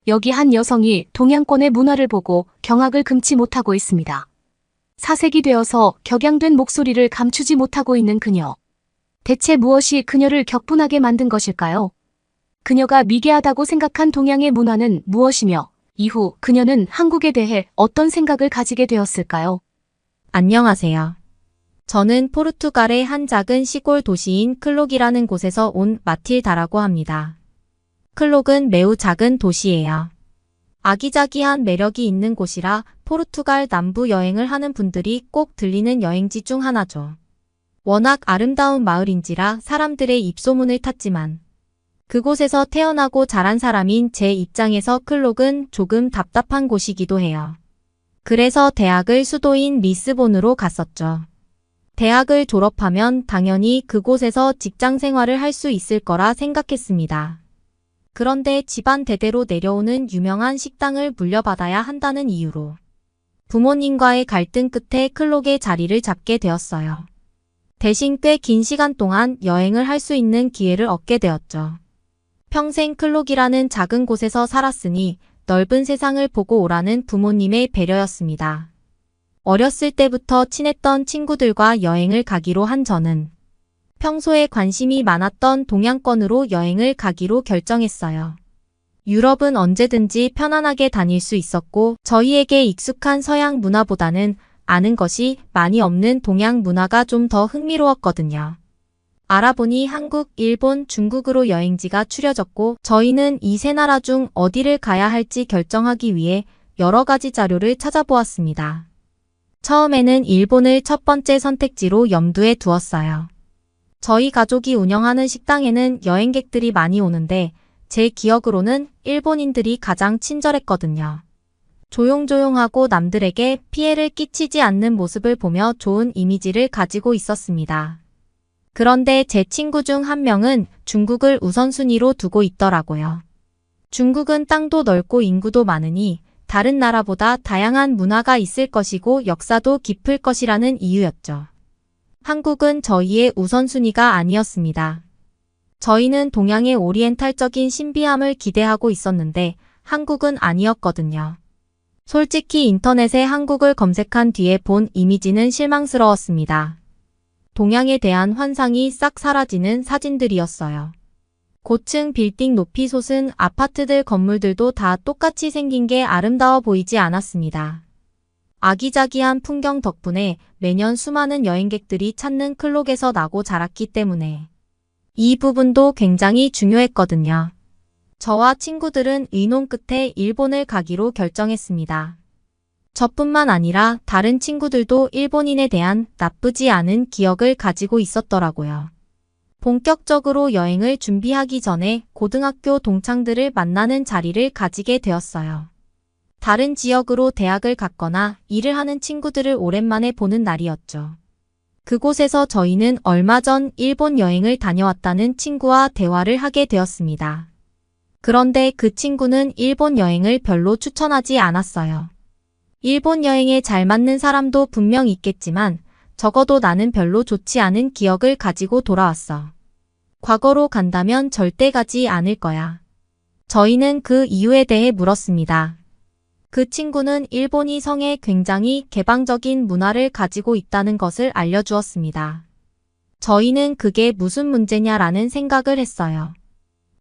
여기 한 여성이 동양권의 문화를 보고 경악을 금치 못하고 있습니다. 사색이 되어서 격양된 목소리를 감추지 못하고 있는 그녀. 대체 무엇이 그녀를 격분하게 만든 것일까요? 그녀가 미개하다고 생각한 동양의 문화는 무엇이며 이후 그녀는 한국에 대해 어떤 생각을 가지게 되었을까요? 안녕하세요. 저는 포르투갈의 한 작은 시골 도시인 클록이라는 곳에서 온 마틸다라고 합니다. 클록은 매우 작은 도시예요. 아기자기한 매력이 있는 곳이라 포르투갈 남부 여행을 하는 분들이 꼭 들리는 여행지 중 하나죠. 워낙 아름다운 마을인지라 사람들의 입소문을 탔지만 그곳에서 태어나고 자란 사람인 제 입장에서 클록은 조금 답답한 곳이기도 해요. 그래서 대학을 수도인 리스본으로 갔었죠. 대학을 졸업하면 당연히 그곳에서 직장 생활을 할 수 있을 거라 생각했습니다. 그런데 집안 대대로 내려오는 유명한 식당을 물려받아야 한다는 이유로 부모님과의 갈등 끝에 클록의 자리를 잡게 되었어요. 대신 꽤 긴 시간 동안 여행을 할 수 있는 기회를 얻게 되었죠. 평생 클록이라는 작은 곳에서 살았으니 넓은 세상을 보고 오라는 부모님의 배려였습니다. 어렸을 때부터 친했던 친구들과 여행을 가기로 한 저는 평소에 관심이 많았던 동양권으로 여행을 가기로 결정했어요. 유럽은 언제든지 편안하게 다닐 수 있었고 저희에게 익숙한 서양 문화보다는 아는 것이 많이 없는 동양 문화가 좀 더 흥미로웠거든요. 알아보니 한국, 일본, 중국으로 여행지가 추려졌고 저희는 이 세 나라 중 어디를 가야 할지 결정하기 위해 여러 가지 자료를 찾아보았습니다. 처음에는 일본을 첫 번째 선택지로 염두에 두었어요. 저희 가족이 운영하는 식당에는 여행객들이 많이 오는데 제 기억으로는 일본인들이 가장 친절했거든요. 조용조용하고 남들에게 피해를 끼치지 않는 모습을 보며 좋은 이미지를 가지고 있었습니다. 그런데 제 친구 중 한 명은 중국을 우선순위로 두고 있더라고요. 중국은 땅도 넓고 인구도 많으니 다른 나라보다 다양한 문화가 있을 것이고 역사도 깊을 것이라는 이유였죠. 한국은 저희의 우선순위가 아니었습니다. 저희는 동양의 오리엔탈적인 신비함을 기대하고 있었는데 한국은 아니었거든요. 솔직히 인터넷에 한국을 검색한 뒤에 본 이미지는 실망스러웠습니다. 동양에 대한 환상이 싹 사라지는 사진들이었어요. 고층 빌딩 높이 솟은 아파트들 건물들도 다 똑같이 생긴 게 아름다워 보이지 않았습니다. 아기자기한 풍경 덕분에 매년 수많은 여행객들이 찾는 클록에서 나고 자랐기 때문에 이 부분도 굉장히 중요했거든요. 저와 친구들은 의논 끝에 일본을 가기로 결정했습니다. 저뿐만 아니라 다른 친구들도 일본인에 대한 나쁘지 않은 기억을 가지고 있었더라고요. 본격적으로 여행을 준비하기 전에 고등학교 동창들을 만나는 자리를 가지게 되었어요. 다른 지역으로 대학을 갔거나 일을 하는 친구들을 오랜만에 보는 날이었죠. 그곳에서 저희는 얼마 전 일본 여행을 다녀왔다는 친구와 대화를 하게 되었습니다. 그런데 그 친구는 일본 여행을 별로 추천하지 않았어요. 일본 여행에 잘 맞는 사람도 분명 있겠지만 적어도 나는 별로 좋지 않은 기억을 가지고 돌아왔어. 과거로 간다면 절대 가지 않을 거야. 저희는 그 이유에 대해 물었습니다. 그 친구는 일본이 성에 굉장히 개방적인 문화를 가지고 있다는 것을 알려주었습니다. 저희는 그게 무슨 문제냐라는 생각을 했어요.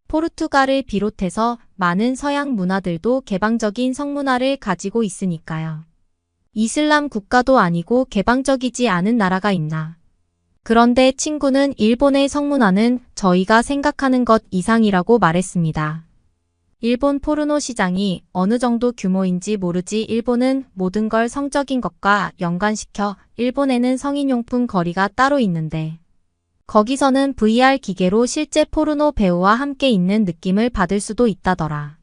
포르투갈을 비롯해서 많은 서양 문화들도 개방적인 성문화를 가지고 있으니까요. 이슬람 국가도 아니고 개방적이지 않은 나라가 있나. 그런데 친구는 일본의 성문화는 저희가 생각하는 것 이상이라고 말했습니다. 일본 포르노 시장이 어느 정도 규모인지 모르지 일본은 모든 걸 성적인 것과 연관시켜 일본에는 성인용품 거리가 따로 있는데 거기서는 VR 기계로 실제 포르노 배우와 함께 있는 느낌을 받을 수도 있다더라.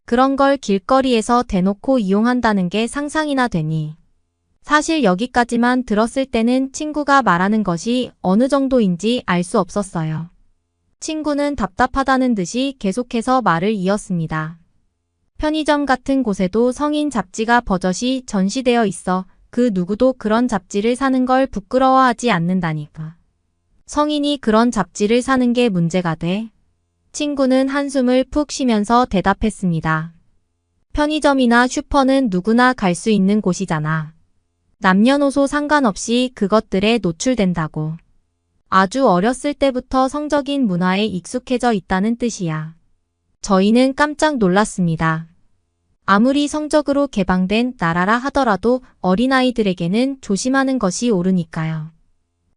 그런 걸 길거리에서 대놓고 이용한다는 게 상상이나 되니. 사실 여기까지만 들었을 때는 친구가 말하는 것이 어느 정도인지 알 수 없었어요. 친구는 답답하다는 듯이 계속해서 말을 이었습니다. 편의점 같은 곳에도 성인 잡지가 버젓이 전시되어 있어 그 누구도 그런 잡지를 사는 걸 부끄러워하지 않는다니까. 성인이 그런 잡지를 사는 게 문제가 돼? 친구는 한숨을 푹 쉬면서 대답했습니다. 편의점이나 슈퍼는 누구나 갈 수 있는 곳이잖아. 남녀노소 상관없이 그것들에 노출된다고. 아주 어렸을 때부터 성적인 문화에 익숙해져 있다는 뜻이야. 저희는 깜짝 놀랐습니다. 아무리 성적으로 개방된 나라라 하더라도 어린아이들에게는 조심하는 것이 옳으니까요.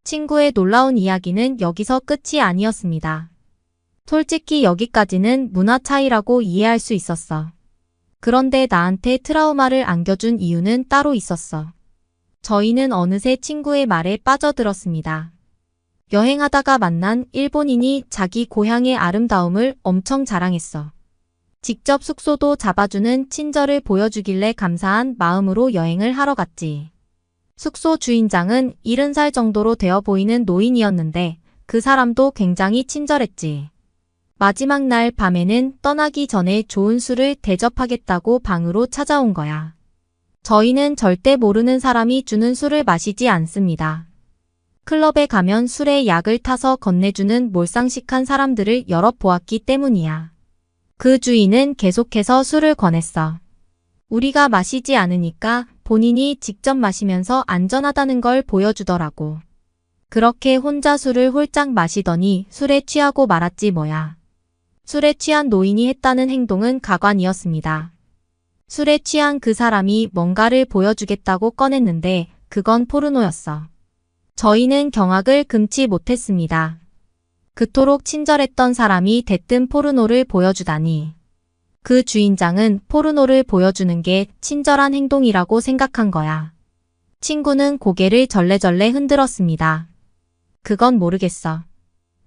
친구의 놀라운 이야기는 여기서 끝이 아니었습니다. 솔직히 여기까지는 문화 차이라고 이해할 수 있었어. 그런데 나한테 트라우마를 안겨준 이유는 따로 있었어. 저희는 어느새 친구의 말에 빠져들었습니다. 여행하다가 만난 일본인이 자기 고향의 아름다움을 엄청 자랑했어. 직접 숙소도 잡아주는 친절을 보여주길래 감사한 마음으로 여행을 하러 갔지. 숙소 주인장은 70살 정도로 되어 보이는 노인이었는데 그 사람도 굉장히 친절했지. 마지막 날 밤에는 떠나기 전에 좋은 술을 대접하겠다고 방으로 찾아온 거야. 저희는 절대 모르는 사람이 주는 술을 마시지 않습니다. 클럽에 가면 술에 약을 타서 건네주는 몰상식한 사람들을 여러 보았기 때문이야. 그 주인은 계속해서 술을 권했어. 우리가 마시지 않으니까 본인이 직접 마시면서 안전하다는 걸 보여주더라고. 그렇게 혼자 술을 홀짝 마시더니 술에 취하고 말았지 뭐야. 술에 취한 노인이 했다는 행동은 가관이었습니다. 술에 취한 그 사람이 뭔가를 보여주겠다고 꺼냈는데 그건 포르노였어. 저희는 경악을 금치 못했습니다. 그토록 친절했던 사람이 대뜸 포르노를 보여주다니. 그 주인장은 포르노를 보여주는 게 친절한 행동이라고 생각한 거야. 친구는 고개를 절레절레 흔들었습니다. 그건 모르겠어.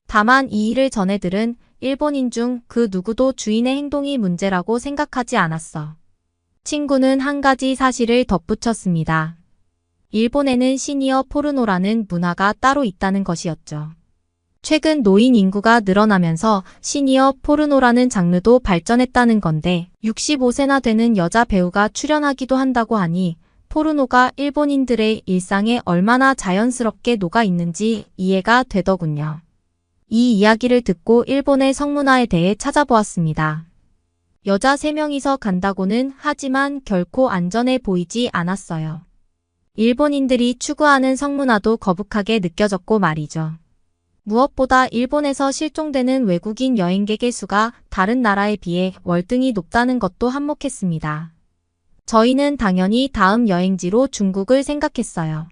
다만 이 일을 전해 들은 일본인 중 그 누구도 주인의 행동이 문제라고 생각하지 않았어. 친구는 한 가지 사실을 덧붙였습니다. 일본에는 시니어 포르노라는 문화가 따로 있다는 것이었죠. 최근 노인 인구가 늘어나면서 시니어 포르노라는 장르도 발전했다는 건데 65세나 되는 여자 배우가 출연하기도 한다고 하니 포르노가 일본인들의 일상에 얼마나 자연스럽게 녹아 있는지 이해가 되더군요. 이 이야기를 듣고 일본의 성문화에 대해 찾아보았습니다. 여자 3명이서 간다고는 하지만 결코 안전해 보이지 않았어요. 일본인들이 추구하는 성문화도 거북하게 느껴졌고 말이죠. 무엇보다 일본에서 실종되는 외국인 여행객의 수가 다른 나라에 비해 월등히 높다는 것도 한몫했습니다. 저희는 당연히 다음 여행지로 중국을 생각했어요.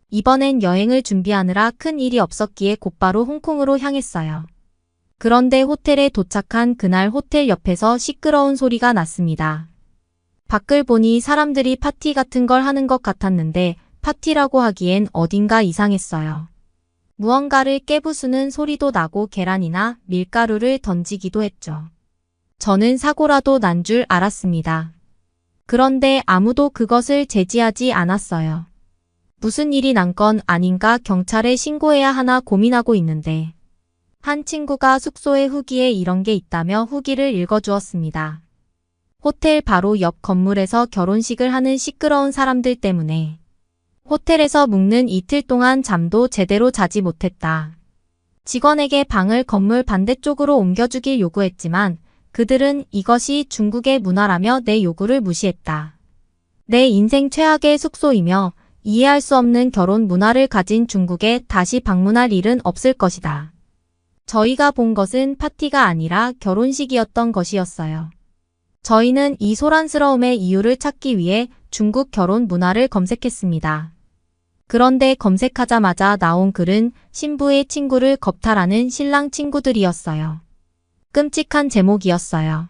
이번엔 여행을 준비하느라 큰 일이 없었기에 곧바로 홍콩으로 향했어요. 그런데 호텔에 도착한 그날 호텔 옆에서 시끄러운 소리가 났습니다. 밖을 보니 사람들이 파티 같은 걸 하는 것 같았는데 파티라고 하기엔 어딘가 이상했어요. 무언가를 깨부수는 소리도 나고 계란이나 밀가루를 던지기도 했죠. 저는 사고라도 난 줄 알았습니다. 그런데 아무도 그것을 제지하지 않았어요. 무슨 일이 난 건 아닌가 경찰에 신고해야 하나 고민하고 있는데 한 친구가 숙소의 후기에 이런 게 있다며 후기를 읽어주었습니다. 호텔 바로 옆 건물에서 결혼식을 하는 시끄러운 사람들 때문에 호텔에서 묵는 이틀 동안 잠도 제대로 자지 못했다. 직원에게 방을 건물 반대쪽으로 옮겨주길 요구했지만 그들은 이것이 중국의 문화라며 내 요구를 무시했다. 내 인생 최악의 숙소이며 이해할 수 없는 결혼 문화를 가진 중국에 다시 방문할 일은 없을 것이다. 저희가 본 것은 파티가 아니라 결혼식이었던 것이었어요. 저희는 이 소란스러움의 이유를 찾기 위해 중국 결혼 문화를 검색했습니다. 그런데 검색하자마자 나온 글은 신부의 친구를 겁탈하는 신랑 친구들이었어요. 끔찍한 제목이었어요.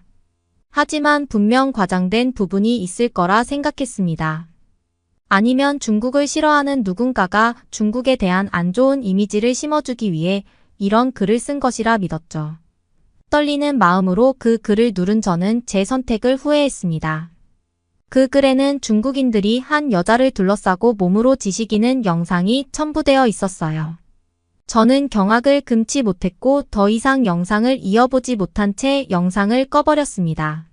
하지만 분명 과장된 부분이 있을 거라 생각했습니다. 아니면 중국을 싫어하는 누군가가 중국에 대한 안 좋은 이미지를 심어주기 위해 이런 글을 쓴 것이라 믿었죠. 떨리는 마음으로 그 글을 누른 저는 제 선택을 후회했습니다. 그 글에는 중국인들이 한 여자를 둘러싸고 몸으로 지시기는 영상이 첨부되어 있었어요. 저는 경악을 금치 못했고 더 이상 영상을 이어보지 못한 채 영상을 꺼버렸습니다.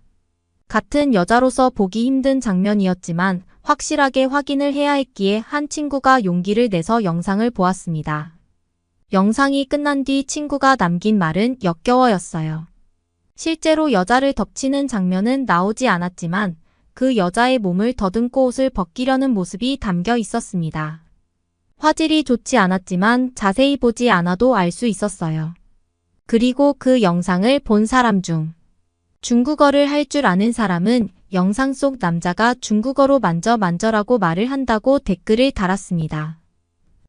같은 여자로서 보기 힘든 장면이었지만 확실하게 확인을 해야 했기에 한 친구가 용기를 내서 영상을 보았습니다. 영상이 끝난 뒤 친구가 남긴 말은 역겨워였어요. 실제로 여자를 덮치는 장면은 나오지 않았지만 그 여자의 몸을 더듬고 옷을 벗기려는 모습이 담겨 있었습니다. 화질이 좋지 않았지만 자세히 보지 않아도 알 수 있었어요. 그리고 그 영상을 본 사람 중 중국어를 할 줄 아는 사람은 영상 속 남자가 중국어로 만져라고 말을 한다고 댓글을 달았습니다.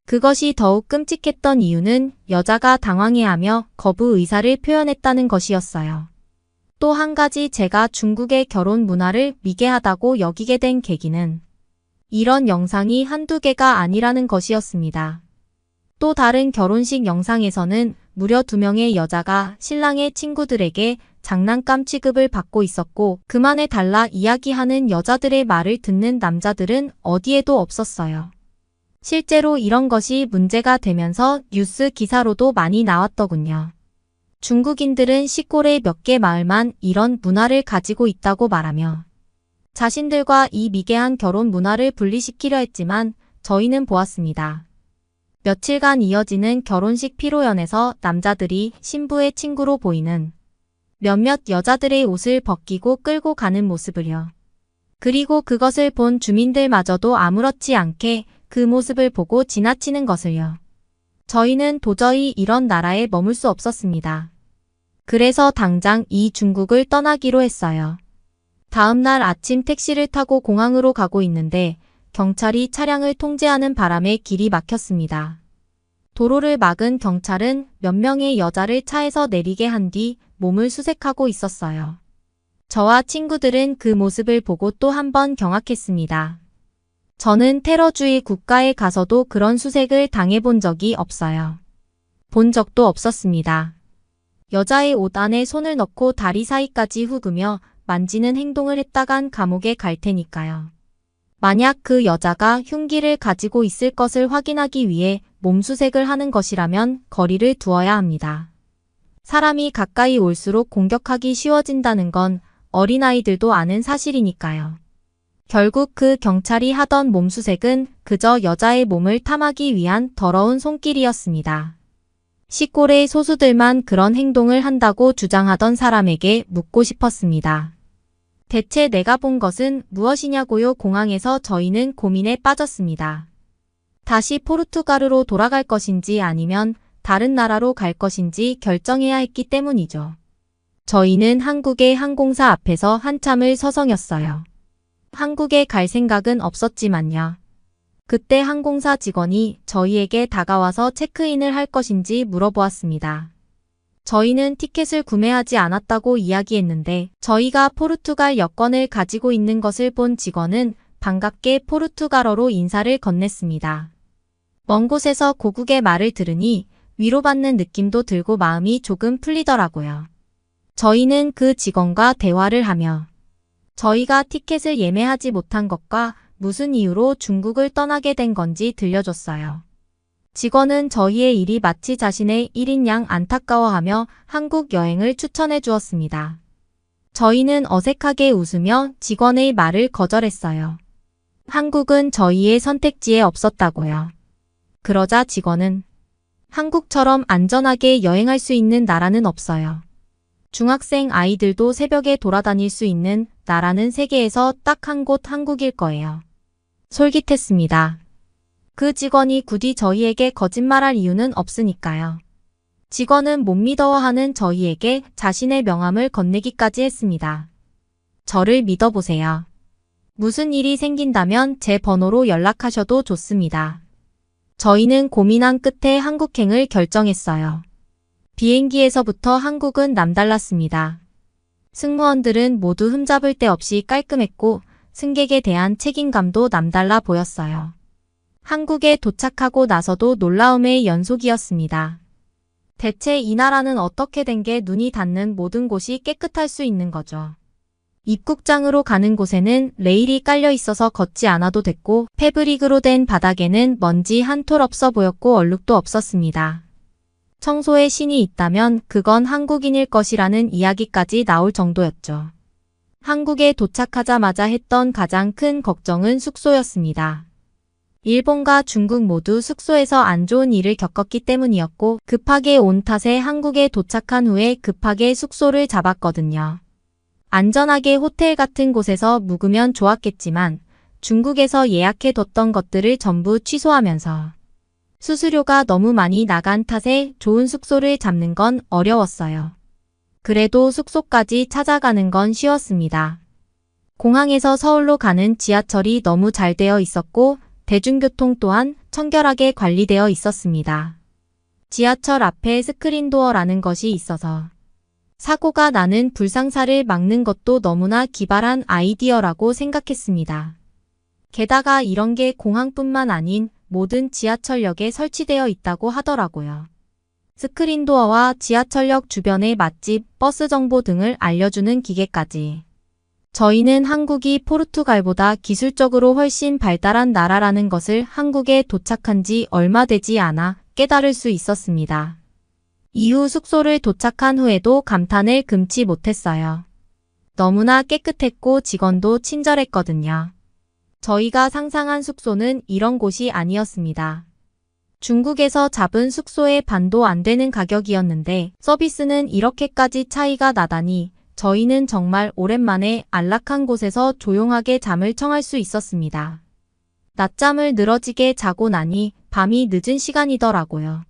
그것이 더욱 끔찍했던 이유는 여자가 당황해하며 거부 의사를 표현했다는 것이었어요. 또 한 가지 제가 중국의 결혼 문화를 미개하다고 여기게 된 계기는 이런 영상이 한두 개가 아니라는 것이었습니다. 또 다른 결혼식 영상에서는 무려 2명의 여자가 신랑의 친구들에게 장난감 취급을 받고 있었고 그만해 달라 이야기하는 여자들의 말을 듣는 남자들은 어디에도 없었어요. 실제로 이런 것이 문제가 되면서 뉴스 기사로도 많이 나왔더군요. 중국인들은 시골의 몇 개 마을만 이런 문화를 가지고 있다고 말하며 자신들과 이 미개한 결혼 문화를 분리시키려 했지만 저희는 보았습니다. 며칠간 이어지는 결혼식 피로연에서 남자들이 신부의 친구로 보이는 몇몇 여자들의 옷을 벗기고 끌고 가는 모습을요. 그리고 그것을 본 주민들마저도 아무렇지 않게 그 모습을 보고 지나치는 것을요. 저희는 도저히 이런 나라에 머물 수 없었습니다. 그래서 당장 이 중국을 떠나기로 했어요. 다음 날 아침 택시를 타고 공항으로 가고 있는데 경찰이 차량을 통제하는 바람에 길이 막혔습니다. 도로를 막은 경찰은 몇 명의 여자를 차에서 내리게 한 뒤 몸을 수색하고 있었어요. 저와 친구들은 그 모습을 보고 또 한 번 경악했습니다. 저는 테러주의 국가에 가서도 그런 수색을 당해본 적이 없어요. 본 적도 없었습니다. 여자의 옷 안에 손을 넣고 다리 사이까지 훅으며 만지는 행동을 했다간 감옥에 갈 테니까요. 만약 그 여자가 흉기를 가지고 있을 것을 확인하기 위해 몸수색을 하는 것이라면 거리를 두어야 합니다. 사람이 가까이 올수록 공격하기 쉬워진다는 건 어린아이들도 아는 사실이니까요. 결국 그 경찰이 하던 몸수색은 그저 여자의 몸을 탐하기 위한 더러운 손길이었습니다. 시골의 소수들만 그런 행동을 한다고 주장하던 사람에게 묻고 싶었습니다. 대체 내가 본 것은 무엇이냐고요? 공항에서 저희는 고민에 빠졌습니다. 다시 포르투갈으로 돌아갈 것인지 아니면 다른 나라로 갈 것인지 결정해야 했기 때문이죠. 저희는 한국의 항공사 앞에서 한참을 서성였어요. 한국에 갈 생각은 없었지만요. 그때 항공사 직원이 저희에게 다가와서 체크인을 할 것인지 물어보았습니다. 저희는 티켓을 구매하지 않았다고 이야기했는데 저희가 포르투갈 여권을 가지고 있는 것을 본 직원은 반갑게 포르투갈어로 인사를 건넸습니다. 먼 곳에서 고국의 말을 들으니 위로받는 느낌도 들고 마음이 조금 풀리더라고요. 저희는 그 직원과 대화를 하며 저희가 티켓을 예매하지 못한 것과 무슨 이유로 중국을 떠나게 된 건지 들려줬어요. 직원은 저희의 일이 마치 자신의 일인 양 안타까워하며 한국 여행을 추천해 주었습니다. 저희는 어색하게 웃으며 직원의 말을 거절했어요. 한국은 저희의 선택지에 없었다고요. 그러자 직원은 한국처럼 안전하게 여행할 수 있는 나라는 없어요. 중학생 아이들도 새벽에 돌아다닐 수 있는 나라는 세계에서 딱 한 곳 한국일 거예요. 솔깃했습니다. 그 직원이 굳이 저희에게 거짓말할 이유는 없으니까요. 직원은 못 믿어하는 저희에게 자신의 명함을 건네기까지 했습니다. 저를 믿어보세요. 무슨 일이 생긴다면 제 번호로 연락하셔도 좋습니다. 저희는 고민한 끝에 한국행을 결정했어요. 비행기에서부터 한국은 남달랐습니다. 승무원들은 모두 흠잡을 데 없이 깔끔했고 승객에 대한 책임감도 남달라 보였어요. 한국에 도착하고 나서도 놀라움의 연속이었습니다. 대체 이 나라는 어떻게 된 게 눈이 닿는 모든 곳이 깨끗할 수 있는 거죠. 입국장으로 가는 곳에는 레일이 깔려 있어서 걷지 않아도 됐고 패브릭으로 된 바닥에는 먼지 한 톨 없어 보였고 얼룩도 없었습니다. 청소의 신이 있다면 그건 한국인일 것이라는 이야기까지 나올 정도였죠. 한국에 도착하자마자 했던 가장 큰 걱정은 숙소였습니다. 일본과 중국 모두 숙소에서 안 좋은 일을 겪었기 때문이었고 급하게 온 탓에 한국에 도착한 후에 급하게 숙소를 잡았거든요. 안전하게 호텔 같은 곳에서 묵으면 좋았겠지만 중국에서 예약해뒀던 것들을 전부 취소하면서 수수료가 너무 많이 나간 탓에 좋은 숙소를 잡는 건 어려웠어요. 그래도 숙소까지 찾아가는 건 쉬웠습니다. 공항에서 서울로 가는 지하철이 너무 잘 되어 있었고 대중교통 또한 청결하게 관리되어 있었습니다. 지하철 앞에 스크린도어라는 것이 있어서 사고가 나는 불상사를 막는 것도 너무나 기발한 아이디어라고 생각했습니다. 게다가 이런 게 공항뿐만 아닌 모든 지하철역에 설치되어 있다고 하더라고요. 스크린도어와 지하철역 주변의 맛집, 버스 정보 등을 알려주는 기계까지. 저희는 한국이 포르투갈보다 기술적으로 훨씬 발달한 나라라는 것을 한국에 도착한 지 얼마 되지 않아 깨달을 수 있었습니다. 이후 숙소를 도착한 후에도 감탄을 금치 못했어요. 너무나 깨끗했고 직원도 친절했거든요. 저희가 상상한 숙소는 이런 곳이 아니었습니다. 중국에서 잡은 숙소의 반도 안 되는 가격이었는데 서비스는 이렇게까지 차이가 나다니 저희는 정말 오랜만에 안락한 곳에서 조용하게 잠을 청할 수 있었습니다. 낮잠을 늘어지게 자고 나니 밤이 늦은 시간이더라고요.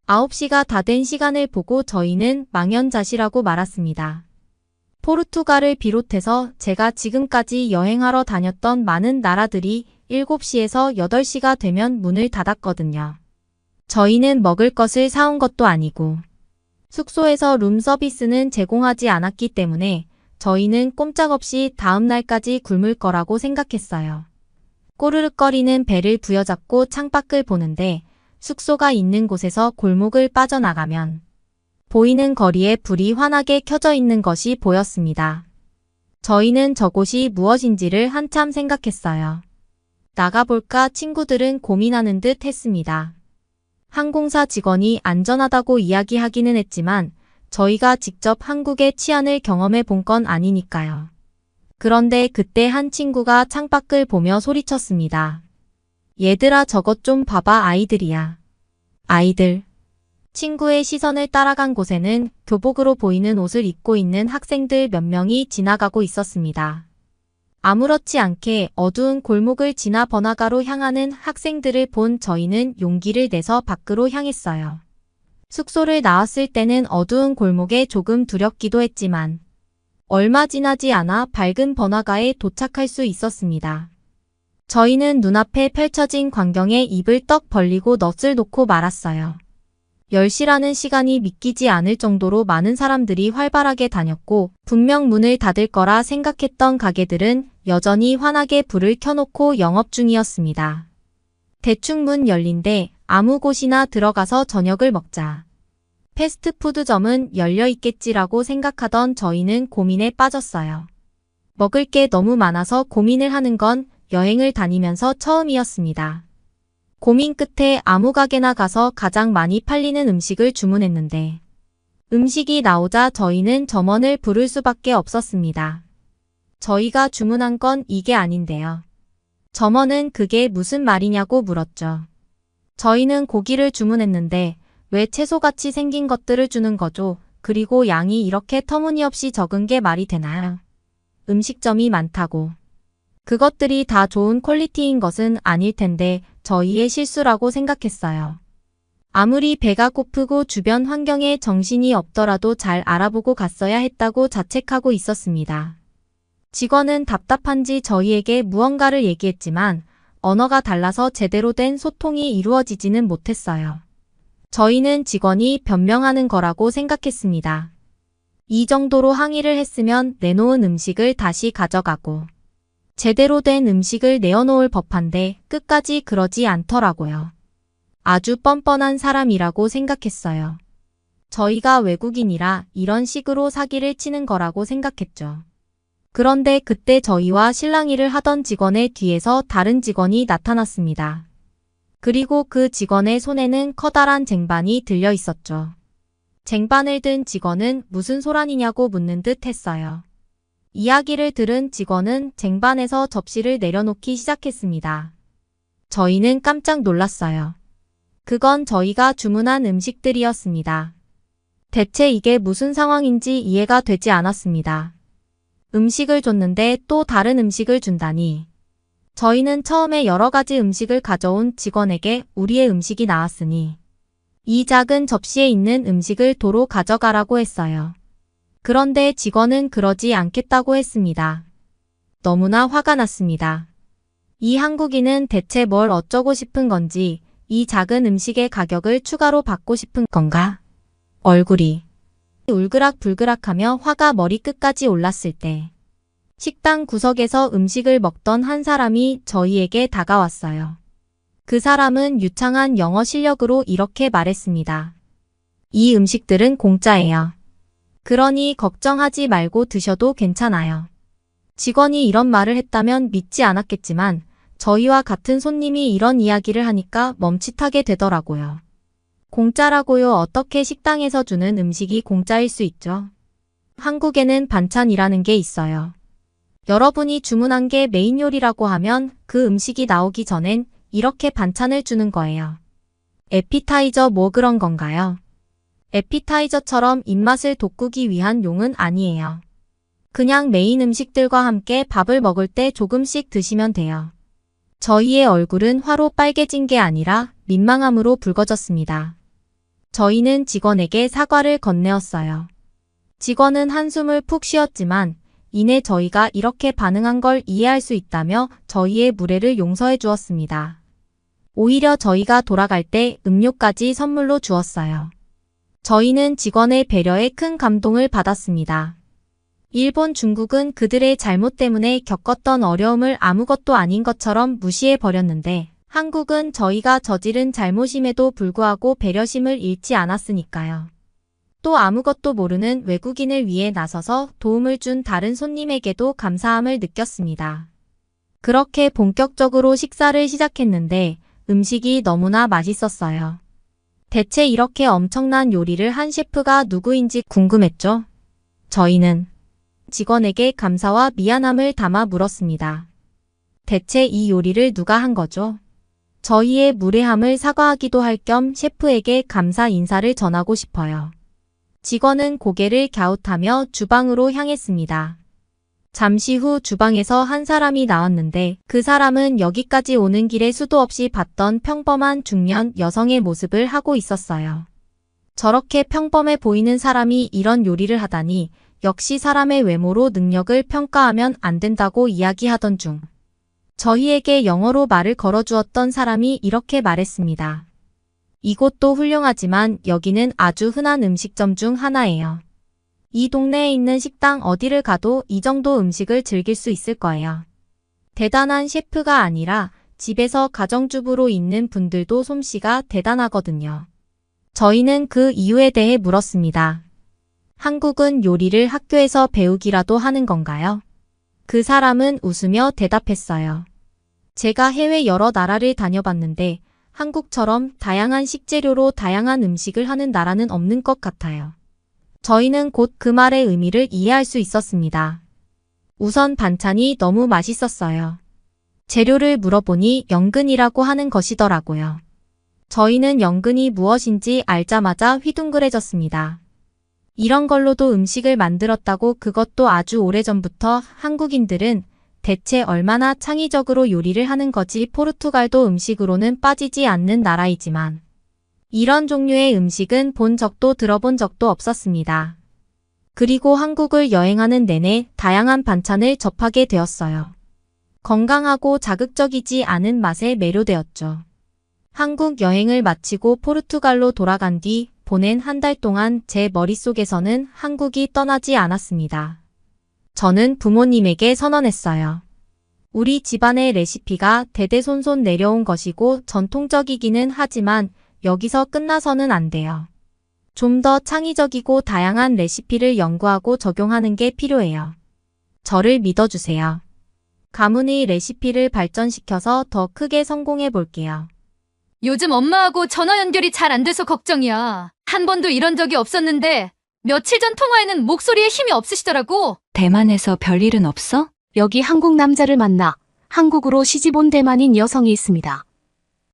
9시가 다 된 시간을 보고 저희는 망연자실하고 말았습니다. 포르투갈을 비롯해서 제가 지금까지 여행하러 다녔던 많은 나라들이 7시에서 8시가 되면 문을 닫았거든요. 저희는 먹을 것을 사온 것도 아니고 숙소에서 룸 서비스는 제공하지 않았기 때문에 저희는 꼼짝없이 다음 날까지 굶을 거라고 생각했어요. 꼬르륵거리는 배를 부여잡고 창밖을 보는데 숙소가 있는 곳에서 골목을 빠져나가면 보이는 거리에 불이 환하게 켜져 있는 것이 보였습니다. 저희는 저곳이 무엇인지를 한참 생각했어요. 나가볼까 친구들은 고민하는 듯 했습니다. 항공사 직원이 안전하다고 이야기하기는 했지만 저희가 직접 한국의 치안을 경험해 본 건 아니니까요. 그런데 그때 한 친구가 창밖을 보며 소리쳤습니다. 얘들아 저것 좀 봐봐 아이들이야. 아이들. 친구의 시선을 따라간 곳에는 교복으로 보이는 옷을 입고 있는 학생들 몇 명이 지나가고 있었습니다. 아무렇지 않게 어두운 골목을 지나 번화가로 향하는 학생들을 본 저희는 용기를 내서 밖으로 향했어요. 숙소를 나왔을 때는 어두운 골목에 조금 두렵기도 했지만 얼마 지나지 않아 밝은 번화가에 도착할 수 있었습니다. 저희는 눈앞에 펼쳐진 광경에 입을 떡 벌리고 넋을 놓고 말았어요. 10시라는 시간이 믿기지 않을 정도로 많은 사람들이 활발하게 다녔고 분명 문을 닫을 거라 생각했던 가게들은 여전히 환하게 불을 켜놓고 영업 중이었습니다. 대충 문 열린데 아무 곳이나 들어가서 저녁을 먹자. 패스트푸드점은 열려 있겠지라고 생각하던 저희는 고민에 빠졌어요. 먹을 게 너무 많아서 고민을 하는 건 여행을 다니면서 처음이었습니다. 고민 끝에 아무 가게나 가서 가장 많이 팔리는 음식을 주문했는데 음식이 나오자 저희는 점원을 부를 수밖에 없었습니다. 저희가 주문한 건 이게 아닌데요. 점원은 그게 무슨 말이냐고 물었죠. 저희는 고기를 주문했는데 왜 채소같이 생긴 것들을 주는 거죠? 그리고 양이 이렇게 터무니없이 적은 게 말이 되나요? 음식점이 많다고. 그것들이 다 좋은 퀄리티인 것은 아닐 텐데 저희의 실수라고 생각했어요. 아무리 배가 고프고 주변 환경에 정신이 없더라도 잘 알아보고 갔어야 했다고 자책하고 있었습니다. 직원은 답답한지 저희에게 무언가를 얘기했지만 언어가 달라서 제대로 된 소통이 이루어지지는 못했어요. 저희는 직원이 변명하는 거라고 생각했습니다. 이 정도로 항의를 했으면 내놓은 음식을 다시 가져가고 제대로 된 음식을 내어놓을 법한데 끝까지 그러지 않더라고요. 아주 뻔뻔한 사람이라고 생각했어요. 저희가 외국인이라 이런 식으로 사기를 치는 거라고 생각했죠. 그런데 그때 저희와 실랑이를 하던 직원의 뒤에서 다른 직원이 나타났습니다. 그리고 그 직원의 손에는 커다란 쟁반이 들려 있었죠. 쟁반을 든 직원은 무슨 소란이냐고 묻는 듯 했어요. 이야기를 들은 직원은 쟁반에서 접시를 내려놓기 시작했습니다. 저희는 깜짝 놀랐어요. 그건 저희가 주문한 음식들이었습니다. 대체 이게 무슨 상황인지 이해가 되지 않았습니다. 음식을 줬는데 또 다른 음식을 준다니. 저희는 처음에 여러 가지 음식을 가져온 직원에게 우리의 음식이 나왔으니 이 작은 접시에 있는 음식을 도로 가져가라고 했어요. 그런데 직원은 그러지 않겠다고 했습니다. 너무나 화가 났습니다. 이 한국인은 대체 뭘 어쩌고 싶은 건지, 이 작은 음식의 가격을 추가로 받고 싶은 건가? 얼굴이 울그락불그락하며 화가 머리끝까지 올랐을 때 식당 구석에서 음식을 먹던 한 사람이 저희에게 다가왔어요. 그 사람은 유창한 영어 실력으로 이렇게 말했습니다. 이 음식들은 공짜예요. 그러니 걱정하지 말고 드셔도 괜찮아요. 직원이 이런 말을 했다면 믿지 않았겠지만 저희와 같은 손님이 이런 이야기를 하니까 멈칫하게 되더라고요. 공짜라고요? 어떻게 식당에서 주는 음식이 공짜일 수 있죠? 한국에는 반찬이라는 게 있어요. 여러분이 주문한 게 메인 요리라고 하면 그 음식이 나오기 전엔 이렇게 반찬을 주는 거예요. 에피타이저 뭐 그런 건가요? 에피타이저처럼 입맛을 돋구기 위한 용은 아니에요. 그냥 메인 음식들과 함께 밥을 먹을 때 조금씩 드시면 돼요. 저희의 얼굴은 화로 빨개진 게 아니라 민망함으로 붉어졌습니다. 저희는 직원에게 사과를 건네었어요. 직원은 한숨을 푹 쉬었지만 이내 저희가 이렇게 반응한 걸 이해할 수 있다며 저희의 무례를 용서해 주었습니다. 오히려 저희가 돌아갈 때 음료까지 선물로 주었어요. 저희는 직원의 배려에 큰 감동을 받았습니다. 일본, 중국은 그들의 잘못 때문에 겪었던 어려움을 아무것도 아닌 것처럼 무시해 버렸는데 한국은 저희가 저지른 잘못임에도 불구하고 배려심을 잃지 않았으니까요. 또 아무것도 모르는 외국인을 위해 나서서 도움을 준 다른 손님에게도 감사함을 느꼈습니다. 그렇게 본격적으로 식사를 시작했는데 음식이 너무나 맛있었어요. 대체 이렇게 엄청난 요리를 한 셰프가 누구인지 궁금했죠? 저희는 직원에게 감사와 미안함을 담아 물었습니다. 대체 이 요리를 누가 한 거죠? 저희의 무례함을 사과하기도 할 겸 셰프에게 감사 인사를 전하고 싶어요. 직원은 고개를 갸웃하며 주방으로 향했습니다. 잠시 후 주방에서 한 사람이 나왔는데 그 사람은 여기까지 오는 길에 수도 없이 봤던 평범한 중년 여성의 모습을 하고 있었어요. 저렇게 평범해 보이는 사람이 이런 요리를 하다니 역시 사람의 외모로 능력을 평가하면 안 된다고 이야기하던 중 저희에게 영어로 말을 걸어주었던 사람이 이렇게 말했습니다. 이곳도 훌륭하지만 여기는 아주 흔한 음식점 중 하나예요. 이 동네에 있는 식당 어디를 가도 이 정도 음식을 즐길 수 있을 거예요. 대단한 셰프가 아니라 집에서 가정주부로 있는 분들도 솜씨가 대단하거든요. 저희는 그 이유에 대해 물었습니다. 한국은 요리를 학교에서 배우기라도 하는 건가요? 그 사람은 웃으며 대답했어요. 제가 해외 여러 나라를 다녀봤는데 한국처럼 다양한 식재료로 다양한 음식을 하는 나라는 없는 것 같아요. 저희는 곧 그 말의 의미를 이해할 수 있었습니다. 우선 반찬이 너무 맛있었어요. 재료를 물어보니 연근이라고 하는 것이더라고요. 저희는 연근이 무엇인지 알자마자 휘둥그레졌습니다. 이런 걸로도 음식을 만들었다고 그것도 아주 오래전부터 한국인들은 대체 얼마나 창의적으로 요리를 하는 거지. 포르투갈도 음식으로는 빠지지 않는 나라이지만 이런 종류의 음식은 본 적도 들어본 적도 없었습니다. 그리고 한국을 여행하는 내내 다양한 반찬을 접하게 되었어요. 건강하고 자극적이지 않은 맛에 매료되었죠. 한국 여행을 마치고 포르투갈로 돌아간 뒤 보낸 한 달 동안 제 머릿속에서는 한국이 떠나지 않았습니다. 저는 부모님에게 선언했어요. 우리 집안의 레시피가 대대손손 내려온 것이고 전통적이기는 하지만 여기서 끝나서는 안 돼요. 좀 더 창의적이고 다양한 레시피를 연구하고 적용하는 게 필요해요. 저를 믿어주세요. 가문의 레시피를 발전시켜서 더 크게 성공해 볼게요. 요즘 엄마하고 전화 연결이 잘 안 돼서 걱정이야. 한 번도 이런 적이 없었는데 며칠 전 통화에는 목소리에 힘이 없으시더라고. 대만에서 별일은 없어? 여기 한국 남자를 만나 한국으로 시집 온 대만인 여성이 있습니다.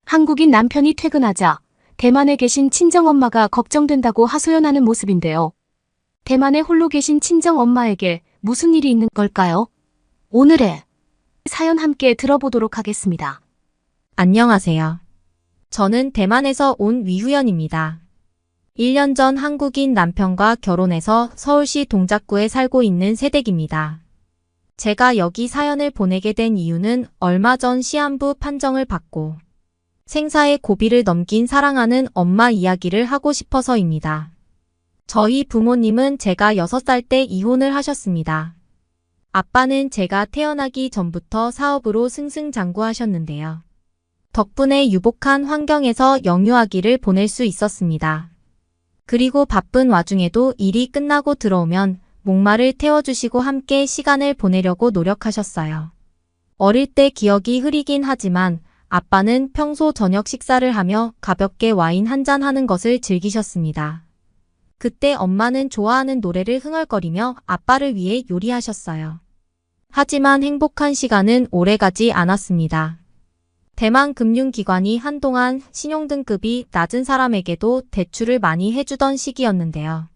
한국인 남편이 퇴근하자 대만에 계신 친정엄마가 걱정된다고 하소연하는 모습인데요. 대만에 홀로 계신 친정엄마에게 무슨 일이 있는 걸까요? 오늘의 사연 함께 들어보도록 하겠습니다. 안녕하세요. 저는 대만에서 온 위후연입니다. 1년 전 한국인 남편과 결혼해서 서울시 동작구에 살고 있는 새댁입니다. 제가 여기 사연을 보내게 된 이유는 얼마 전 시한부 판정을 받고 생사의 고비를 넘긴 사랑하는 엄마 이야기를 하고 싶어서입니다. 저희 부모님은 제가 6살 때 이혼을 하셨습니다. 아빠는 제가 태어나기 전부터 사업으로 승승장구하셨는데요. 덕분에 유복한 환경에서 영유아기를 보낼 수 있었습니다. 그리고 바쁜 와중에도 일이 끝나고 들어오면 목마를 태워주시고 함께 시간을 보내려고 노력하셨어요. 어릴 때 기억이 흐리긴 하지만 아빠는 평소 저녁 식사를 하며 가볍게 와인 한잔 하는 것을 즐기셨습니다. 그때 엄마는 좋아하는 노래를 흥얼거리며 아빠를 위해 요리하셨어요. 하지만 행복한 시간은 오래가지 않았습니다. 대만 금융기관이 한동안 신용등급이 낮은 사람에게도 대출을 많이 해주던 시기였는데요.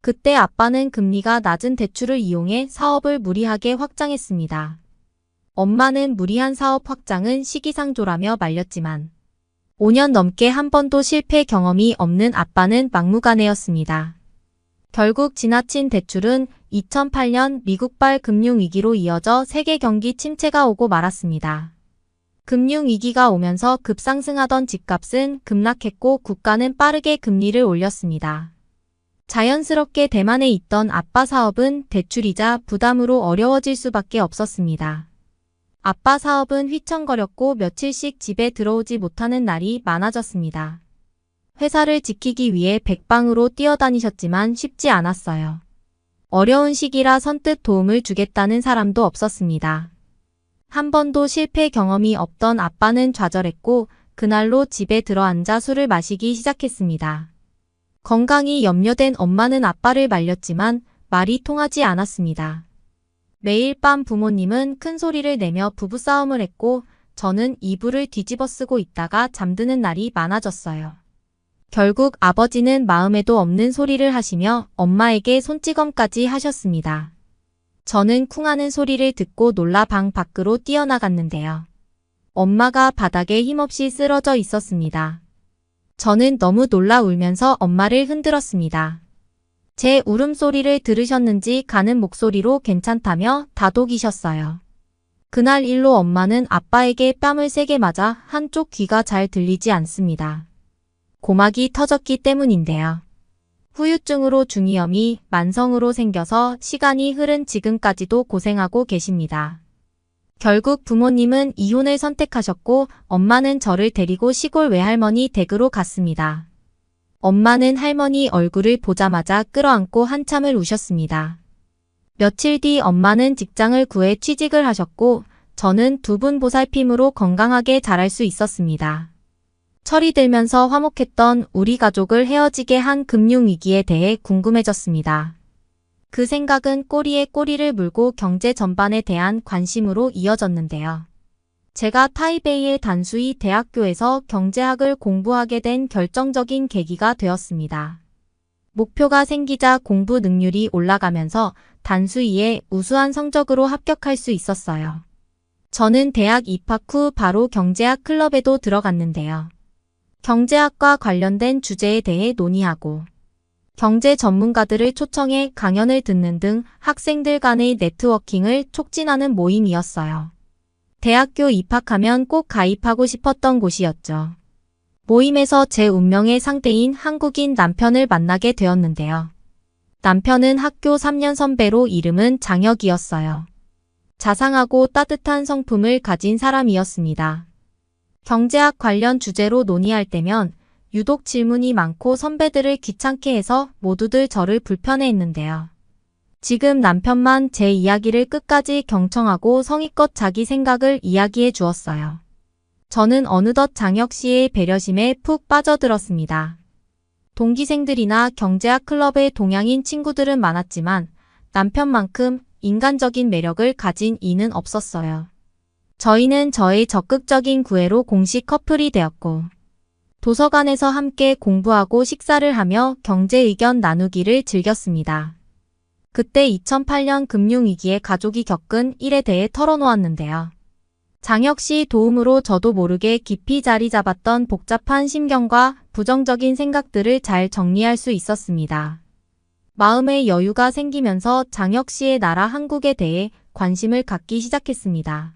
그때 아빠는 금리가 낮은 대출을 이용해 사업을 무리하게 확장했습니다. 엄마는 무리한 사업 확장은 시기상조라며 말렸지만 5년 넘게 한 번도 실패 경험이 없는 아빠는 막무가내였습니다. 결국 지나친 대출은 2008년 미국발 금융위기로 이어져 세계 경기 침체가 오고 말았습니다. 금융위기가 오면서 급상승하던 집값은 급락했고 국가는 빠르게 금리를 올렸습니다. 자연스럽게 대만에 있던 아빠 사업은 대출이자 부담으로 어려워질 수밖에 없었습니다. 아빠 사업은 휘청거렸고 며칠씩 집에 들어오지 못하는 날이 많아졌습니다. 회사를 지키기 위해 백방으로 뛰어다니셨지만 쉽지 않았어요. 어려운 시기라 선뜻 도움을 주겠다는 사람도 없었습니다. 한 번도 실패 경험이 없던 아빠는 좌절했고 그날로 집에 들어앉아 술을 마시기 시작했습니다. 건강이 염려된 엄마는 아빠를 말렸지만 말이 통하지 않았습니다. 매일 밤 부모님은 큰 소리를 내며 부부싸움을 했고 저는 이불을 뒤집어 쓰고 있다가 잠드는 날이 많아졌어요. 결국 아버지는 마음에도 없는 소리를 하시며 엄마에게 손찌검까지 하셨습니다. 저는 쿵하는 소리를 듣고 놀라 방 밖으로 뛰어나갔는데요. 엄마가 바닥에 힘없이 쓰러져 있었습니다. 저는 너무 놀라 울면서 엄마를 흔들었습니다. 제 울음소리를 들으셨는지 가는 목소리로 괜찮다며 다독이셨어요. 그날 일로 엄마는 아빠에게 뺨을 세게 맞아 한쪽 귀가 잘 들리지 않습니다. 고막이 터졌기 때문인데요. 후유증으로 중이염이 만성으로 생겨서 시간이 흐른 지금까지도 고생하고 계십니다. 결국 부모님은 이혼을 선택하셨고 엄마는 저를 데리고 시골 외할머니 댁으로 갔습니다. 엄마는 할머니 얼굴을 보자마자 끌어안고 한참을 우셨습니다. 며칠 뒤 엄마는 직장을 구해 취직을 하셨고 저는 두 분 보살핌으로 건강하게 자랄 수 있었습니다. 철이 들면서 화목했던 우리 가족을 헤어지게 한 금융위기에 대해 궁금해졌습니다. 그 생각은 꼬리에 꼬리를 물고 경제 전반에 대한 관심으로 이어졌는데요. 제가 타이베이의 단수이 대학교에서 경제학을 공부하게 된 결정적인 계기가 되었습니다. 목표가 생기자 공부 능률이 올라가면서 단수이에 우수한 성적으로 합격할 수 있었어요. 저는 대학 입학 후 바로 경제학 클럽에도 들어갔는데요. 경제학과 관련된 주제에 대해 논의하고 경제 전문가들을 초청해 강연을 듣는 등 학생들 간의 네트워킹을 촉진하는 모임이었어요. 대학교 입학하면 꼭 가입하고 싶었던 곳이었죠. 모임에서 제 운명의 상대인 한국인 남편을 만나게 되었는데요. 남편은 학교 3년 선배로 이름은 장혁이었어요. 자상하고 따뜻한 성품을 가진 사람이었습니다. 경제학 관련 주제로 논의할 때면 유독 질문이 많고 선배들을 귀찮게 해서 모두들 저를 불편해했는데요. 지금 남편만 제 이야기를 끝까지 경청하고 성의껏 자기 생각을 이야기해 주었어요. 저는 어느덧 장혁 씨의 배려심에 푹 빠져들었습니다. 동기생들이나 경제학 클럽의 동양인 친구들은 많았지만 남편만큼 인간적인 매력을 가진 이는 없었어요. 저희는 저의 적극적인 구애로 공식 커플이 되었고, 도서관에서 함께 공부하고 식사를 하며 경제 의견 나누기를 즐겼습니다. 그때 2008년 금융위기에 가족이 겪은 일에 대해 털어놓았는데요. 장혁 씨 도움으로 저도 모르게 깊이 자리 잡았던 복잡한 심경과 부정적인 생각들을 잘 정리할 수 있었습니다. 마음의 여유가 생기면서 장혁 씨의 나라 한국에 대해 관심을 갖기 시작했습니다.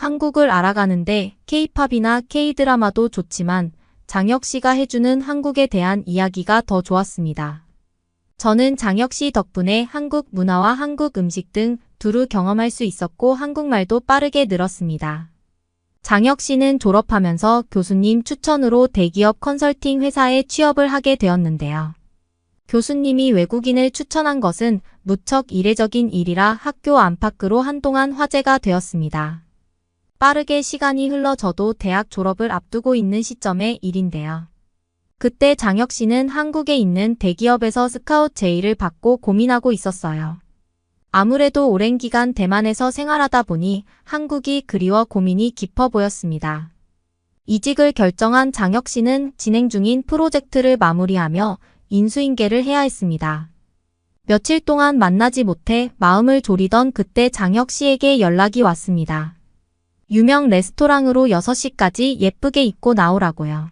한국을 알아가는데 K-팝이나 K-드라마도 좋지만 장혁 씨가 해주는 한국에 대한 이야기가 더 좋았습니다. 저는 장혁 씨 덕분에 한국 문화와 한국 음식 등 두루 경험할 수 있었고 한국말도 빠르게 늘었습니다. 장혁 씨는 졸업하면서 교수님 추천으로 대기업 컨설팅 회사에 취업을 하게 되었는데요. 교수님이 외국인을 추천한 것은 무척 이례적인 일이라 학교 안팎으로 한동안 화제가 되었습니다. 빠르게 시간이 흘러 저도 대학 졸업을 앞두고 있는 시점의 일인데요. 그때 장혁 씨는 한국에 있는 대기업에서 스카웃 제의를 받고 고민하고 있었어요. 아무래도 오랜 기간 대만에서 생활하다 보니 한국이 그리워 고민이 깊어 보였습니다. 이직을 결정한 장혁 씨는 진행 중인 프로젝트를 마무리하며 인수인계를 해야 했습니다. 며칠 동안 만나지 못해 마음을 졸이던 그때 장혁 씨에게 연락이 왔습니다. 유명 레스토랑으로 6시까지 예쁘게 입고 나오라고요.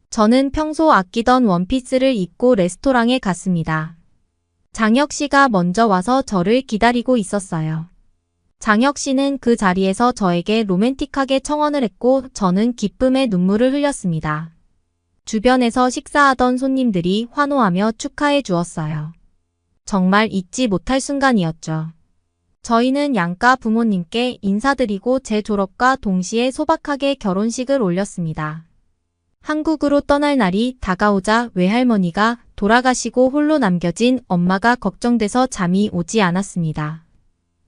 저는 평소 아끼던 원피스를 입고 레스토랑에 갔습니다. 장혁 씨가 먼저 와서 저를 기다리고 있었어요. 장혁 씨는 그 자리에서 저에게 로맨틱하게 청혼을 했고 저는 기쁨의 눈물을 흘렸습니다. 주변에서 식사하던 손님들이 환호하며 축하해 주었어요. 정말 잊지 못할 순간이었죠. 저희는 양가 부모님께 인사드리고 제 졸업과 동시에 소박하게 결혼식을 올렸습니다. 한국으로 떠날 날이 다가오자 외할머니가 돌아가시고 홀로 남겨진 엄마가 걱정돼서 잠이 오지 않았습니다.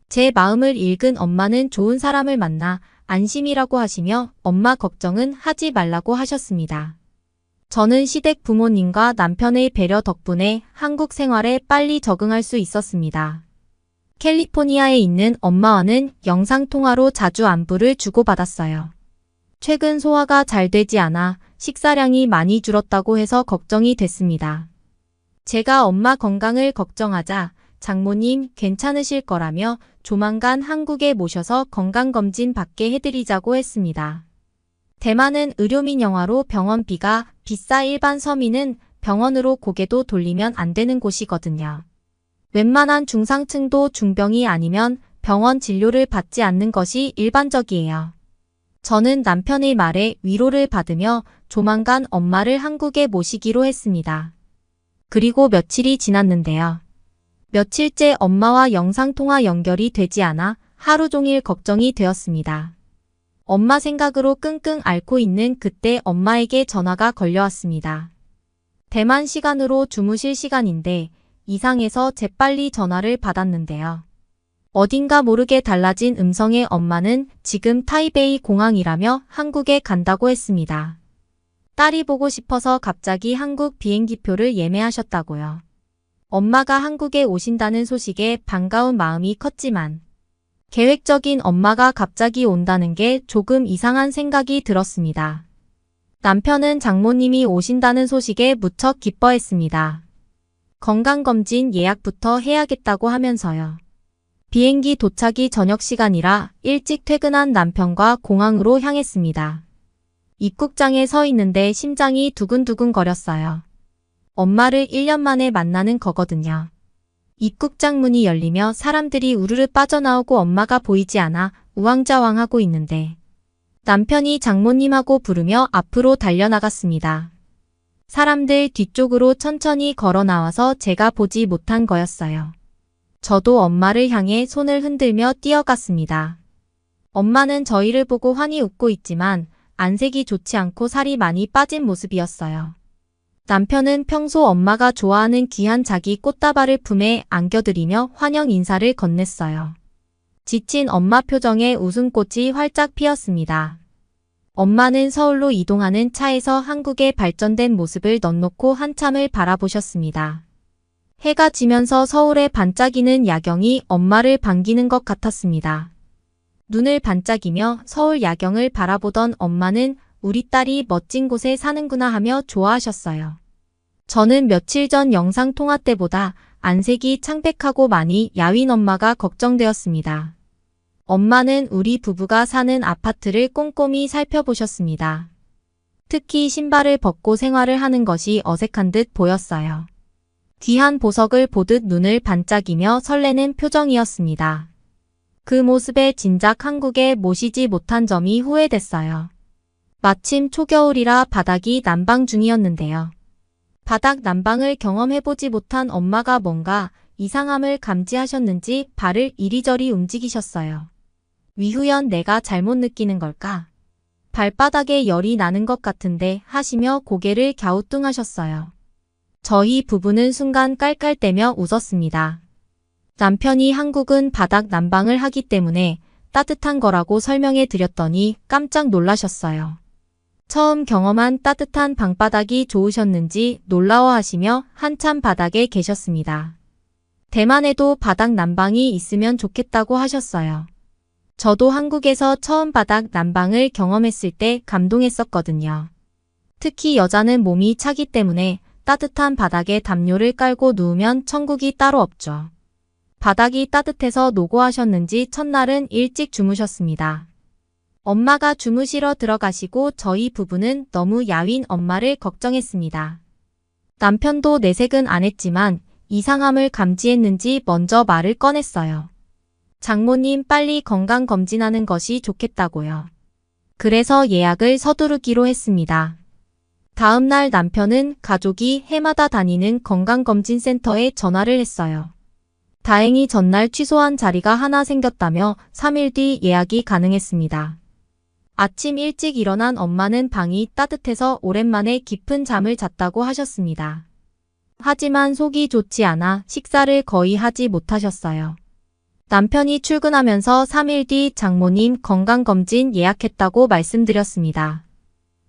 제 마음을 읽은 엄마는 좋은 사람을 만나 안심이라고 하시며 엄마 걱정은 하지 말라고 하셨습니다. 저는 시댁 부모님과 남편의 배려 덕분에 한국 생활에 빨리 적응할 수 있었습니다. 캘리포니아에 있는 엄마와는 영상통화로 자주 안부를 주고받았어요. 최근 소화가 잘 되지 않아 식사량이 많이 줄었다고 해서 걱정이 됐습니다. 제가 엄마 건강을 걱정하자 장모님 괜찮으실 거라며 조만간 한국에 모셔서 건강검진 받게 해드리자고 했습니다. 대만은 의료민영화로 병원비가 비싸 일반 서민은 병원으로 고개도 돌리면 안 되는 곳이거든요. 웬만한 중상층도 중병이 아니면 병원 진료를 받지 않는 것이 일반적이에요. 저는 남편의 말에 위로를 받으며 조만간 엄마를 한국에 모시기로 했습니다. 그리고 며칠이 지났는데요. 며칠째 엄마와 영상통화 연결이 되지 않아 하루 종일 걱정이 되었습니다. 엄마 생각으로 끙끙 앓고 있는 그때 엄마에게 전화가 걸려왔습니다. 대만 시간으로 주무실 시간인데 이상해서 재빨리 전화를 받았는데요. 어딘가 모르게 달라진 음성의 엄마는 지금 타이베이 공항이라며 한국에 간다고 했습니다. 딸이 보고 싶어서 갑자기 한국 비행기표를 예매하셨다고요. 엄마가 한국에 오신다는 소식에 반가운 마음이 컸지만 계획적인 엄마가 갑자기 온다는 게 조금 이상한 생각이 들었습니다. 남편은 장모님이 오신다는 소식에 무척 기뻐했습니다. 건강검진 예약부터 해야겠다고 하면서요. 비행기 도착이 저녁 시간이라 일찍 퇴근한 남편과 공항으로 향했습니다. 입국장에 서 있는데 심장이 두근두근 거렸어요. 엄마를 1년 만에 만나는 거거든요. 입국장 문이 열리며 사람들이 우르르 빠져나오고 엄마가 보이지 않아 우왕좌왕하고 있는데 남편이 장모님하고 부르며 앞으로 달려나갔습니다. 사람들 뒤쪽으로 천천히 걸어 나와서 제가 보지 못한 거였어요. 저도 엄마를 향해 손을 흔들며 뛰어갔습니다. 엄마는 저희를 보고 환히 웃고 있지만 안색이 좋지 않고 살이 많이 빠진 모습이었어요. 남편은 평소 엄마가 좋아하는 귀한 자기 꽃다발을 품에 안겨드리며 환영 인사를 건넸어요. 지친 엄마 표정에 웃음꽃이 활짝 피었습니다. 엄마는 서울로 이동하는 차에서 한국의 발전된 모습을 넋놓고 한참을 바라보셨습니다. 해가 지면서 서울의 반짝이는 야경이 엄마를 반기는 것 같았습니다. 눈을 반짝이며 서울 야경을 바라보던 엄마는 우리 딸이 멋진 곳에 사는구나 하며 좋아하셨어요. 저는 며칠 전 영상통화 때보다 안색이 창백하고 많이 야윈 엄마가 걱정되었습니다. 엄마는 우리 부부가 사는 아파트를 꼼꼼히 살펴보셨습니다. 특히 신발을 벗고 생활을 하는 것이 어색한 듯 보였어요. 귀한 보석을 보듯 눈을 반짝이며 설레는 표정이었습니다. 그 모습에 진작 한국에 모시지 못한 점이 후회됐어요. 마침 초겨울이라 바닥이 난방 중이었는데요. 바닥 난방을 경험해보지 못한 엄마가 뭔가 이상함을 감지하셨는지 발을 이리저리 움직이셨어요. 위후연 내가 잘못 느끼는 걸까? 발바닥에 열이 나는 것 같은데 하시며 고개를 갸우뚱하셨어요. 저희 부부는 순간 깔깔대며 웃었습니다. 남편이 한국은 바닥 난방을 하기 때문에 따뜻한 거라고 설명해 드렸더니 깜짝 놀라셨어요. 처음 경험한 따뜻한 방바닥이 좋으셨는지 놀라워하시며 한참 바닥에 계셨습니다. 대만에도 바닥 난방이 있으면 좋겠다고 하셨어요. 저도 한국에서 처음 바닥 난방을 경험했을 때 감동했었거든요. 특히 여자는 몸이 차기 때문에 따뜻한 바닥에 담요를 깔고 누우면 천국이 따로 없죠. 바닥이 따뜻해서 노고하셨는지 첫날은 일찍 주무셨습니다. 엄마가 주무시러 들어가시고 저희 부부는 너무 야윈 엄마를 걱정했습니다. 남편도 내색은 안 했지만 이상함을 감지했는지 먼저 말을 꺼냈어요. 장모님 빨리 건강검진하는 것이 좋겠다고요. 그래서 예약을 서두르기로 했습니다. 다음 날 남편은 가족이 해마다 다니는 건강검진센터에 전화를 했어요. 다행히 전날 취소한 자리가 하나 생겼다며 3일 뒤 예약이 가능했습니다. 아침 일찍 일어난 엄마는 방이 따뜻해서 오랜만에 깊은 잠을 잤다고 하셨습니다. 하지만 속이 좋지 않아 식사를 거의 하지 못하셨어요. 남편이 출근하면서 3일 뒤 장모님 건강검진 예약했다고 말씀드렸습니다.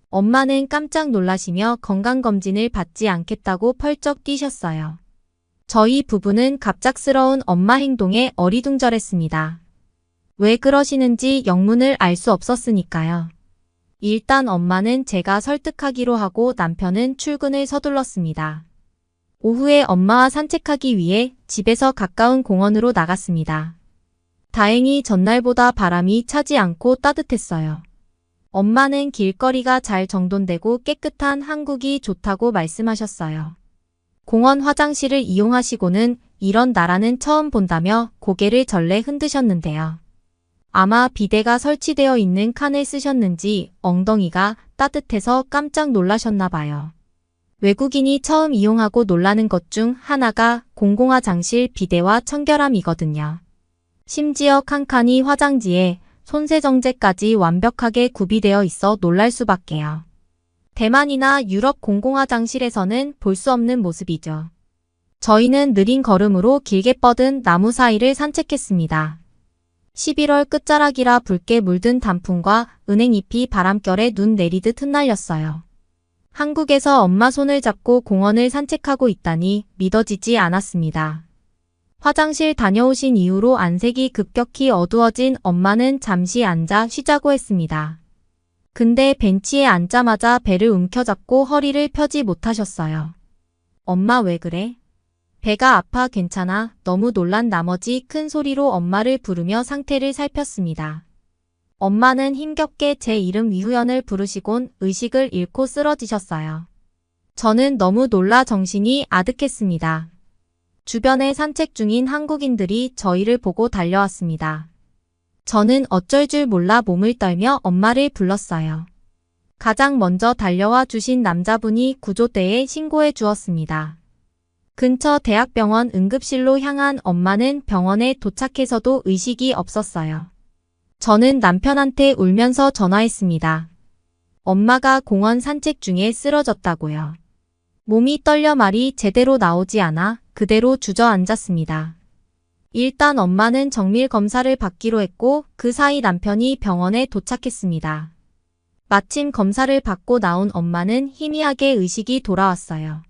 엄마는 깜짝 놀라시며 건강검진을 받지 않겠다고 펄쩍 뛰셨어요. 저희 부부는 갑작스러운 엄마 행동에 어리둥절했습니다. 왜 그러시는지 영문을 알 수 없었으니까요. 일단 엄마는 제가 설득하기로 하고 남편은 출근을 서둘렀습니다. 오후에 엄마와 산책하기 위해 집에서 가까운 공원으로 나갔습니다. 다행히 전날보다 바람이 차지 않고 따뜻했어요. 엄마는 길거리가 잘 정돈되고 깨끗한 한국이 좋다고 말씀하셨어요. 공원 화장실을 이용하시고는 이런 나라는 처음 본다며 고개를 절레 흔드셨는데요. 아마 비데가 설치되어 있는 칸을 쓰셨는지 엉덩이가 따뜻해서 깜짝 놀라셨나 봐요. 외국인이 처음 이용하고 놀라는 것 중 하나가 공공화장실 비데와 청결함이거든요. 심지어 칸칸이 화장지에 손세정제까지 완벽하게 구비되어 있어 놀랄 수밖에요. 대만이나 유럽 공공화장실에서는 볼 수 없는 모습이죠. 저희는 느린 걸음으로 길게 뻗은 나무 사이를 산책했습니다. 11월 끝자락이라 붉게 물든 단풍과 은행잎이 바람결에 눈 내리듯 흩날렸어요. 한국에서 엄마 손을 잡고 공원을 산책하고 있다니 믿어지지 않았습니다. 화장실 다녀오신 이후로 안색이 급격히 어두워진 엄마는 잠시 앉아 쉬자고 했습니다. 근데 벤치에 앉자마자 배를 움켜잡고 허리를 펴지 못하셨어요. 엄마 왜 그래? 배가 아파 괜찮아? 너무 놀란 나머지 큰 소리로 엄마를 부르며 상태를 살폈습니다. 엄마는 힘겹게 제 이름 위후연을 부르시곤 의식을 잃고 쓰러지셨어요. 저는 너무 놀라 정신이 아득했습니다. 주변에 산책 중인 한국인들이 저희를 보고 달려왔습니다. 저는 어쩔 줄 몰라 몸을 떨며 엄마를 불렀어요. 가장 먼저 달려와 주신 남자분이 구조대에 신고해 주었습니다. 근처 대학병원 응급실로 향한 엄마는 병원에 도착해서도 의식이 없었어요. 저는 남편한테 울면서 전화했습니다. 엄마가 공원 산책 중에 쓰러졌다고요. 몸이 떨려 말이 제대로 나오지 않아 그대로 주저앉았습니다. 일단 엄마는 정밀 검사를 받기로 했고 그 사이 남편이 병원에 도착했습니다. 마침 검사를 받고 나온 엄마는 희미하게 의식이 돌아왔어요.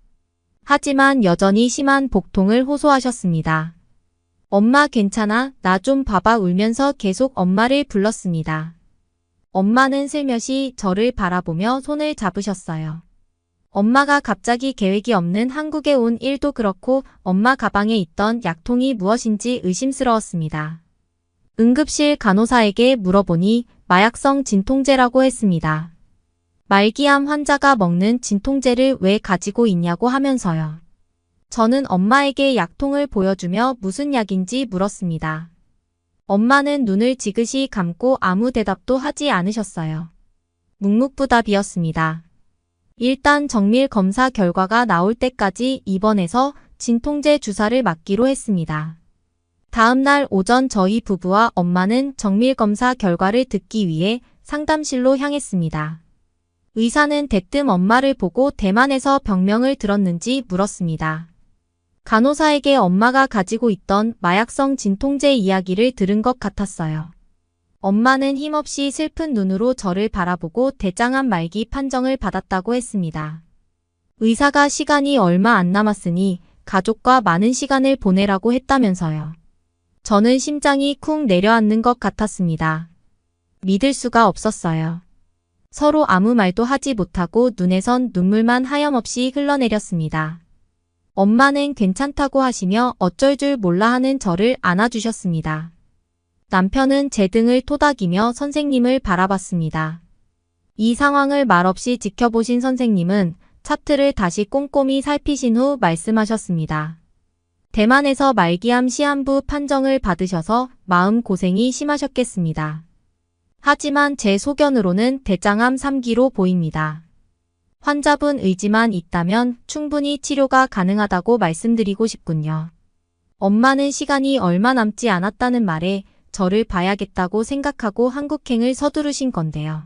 하지만 여전히 심한 복통을 호소하셨습니다. 엄마 괜찮아? 나 좀 봐봐 울면서 계속 엄마를 불렀습니다. 엄마는 슬며시 저를 바라보며 손을 잡으셨어요. 엄마가 갑자기 계획이 없는 한국에 온 일도 그렇고 엄마 가방에 있던 약통이 무엇인지 의심스러웠습니다. 응급실 간호사에게 물어보니 마약성 진통제라고 했습니다. 말기암 환자가 먹는 진통제를 왜 가지고 있냐고 하면서요. 저는 엄마에게 약통을 보여주며 무슨 약인지 물었습니다. 엄마는 눈을 지그시 감고 아무 대답도 하지 않으셨어요. 묵묵부답이었습니다. 일단 정밀 검사 결과가 나올 때까지 입원해서 진통제 주사를 맞기로 했습니다. 다음 날 오전 저희 부부와 엄마는 정밀 검사 결과를 듣기 위해 상담실로 향했습니다. 의사는 대뜸 엄마를 보고 대만에서 병명을 들었는지 물었습니다. 간호사에게 엄마가 가지고 있던 마약성 진통제 이야기를 들은 것 같았어요. 엄마는 힘없이 슬픈 눈으로 저를 바라보고 대장암 말기 판정을 받았다고 했습니다. 의사가 시간이 얼마 안 남았으니 가족과 많은 시간을 보내라고 했다면서요. 저는 심장이 쿵 내려앉는 것 같았습니다. 믿을 수가 없었어요. 서로 아무 말도 하지 못하고 눈에선 눈물만 하염없이 흘러내렸습니다. 엄마는 괜찮다고 하시며 어쩔 줄 몰라 하는 저를 안아주셨습니다. 남편은 제 등을 토닥이며 선생님을 바라봤습니다. 이 상황을 말없이 지켜보신 선생님은 차트를 다시 꼼꼼히 살피신 후 말씀하셨습니다. 대만에서 말기암 시한부 판정을 받으셔서 마음고생이 심하셨겠습니다. 하지만 제 소견으로는 대장암 3기로 보입니다. 환자분 의지만 있다면 충분히 치료가 가능하다고 말씀드리고 싶군요. 엄마는 시간이 얼마 남지 않았다는 말에 저를 봐야겠다고 생각하고 한국행을 서두르신 건데요.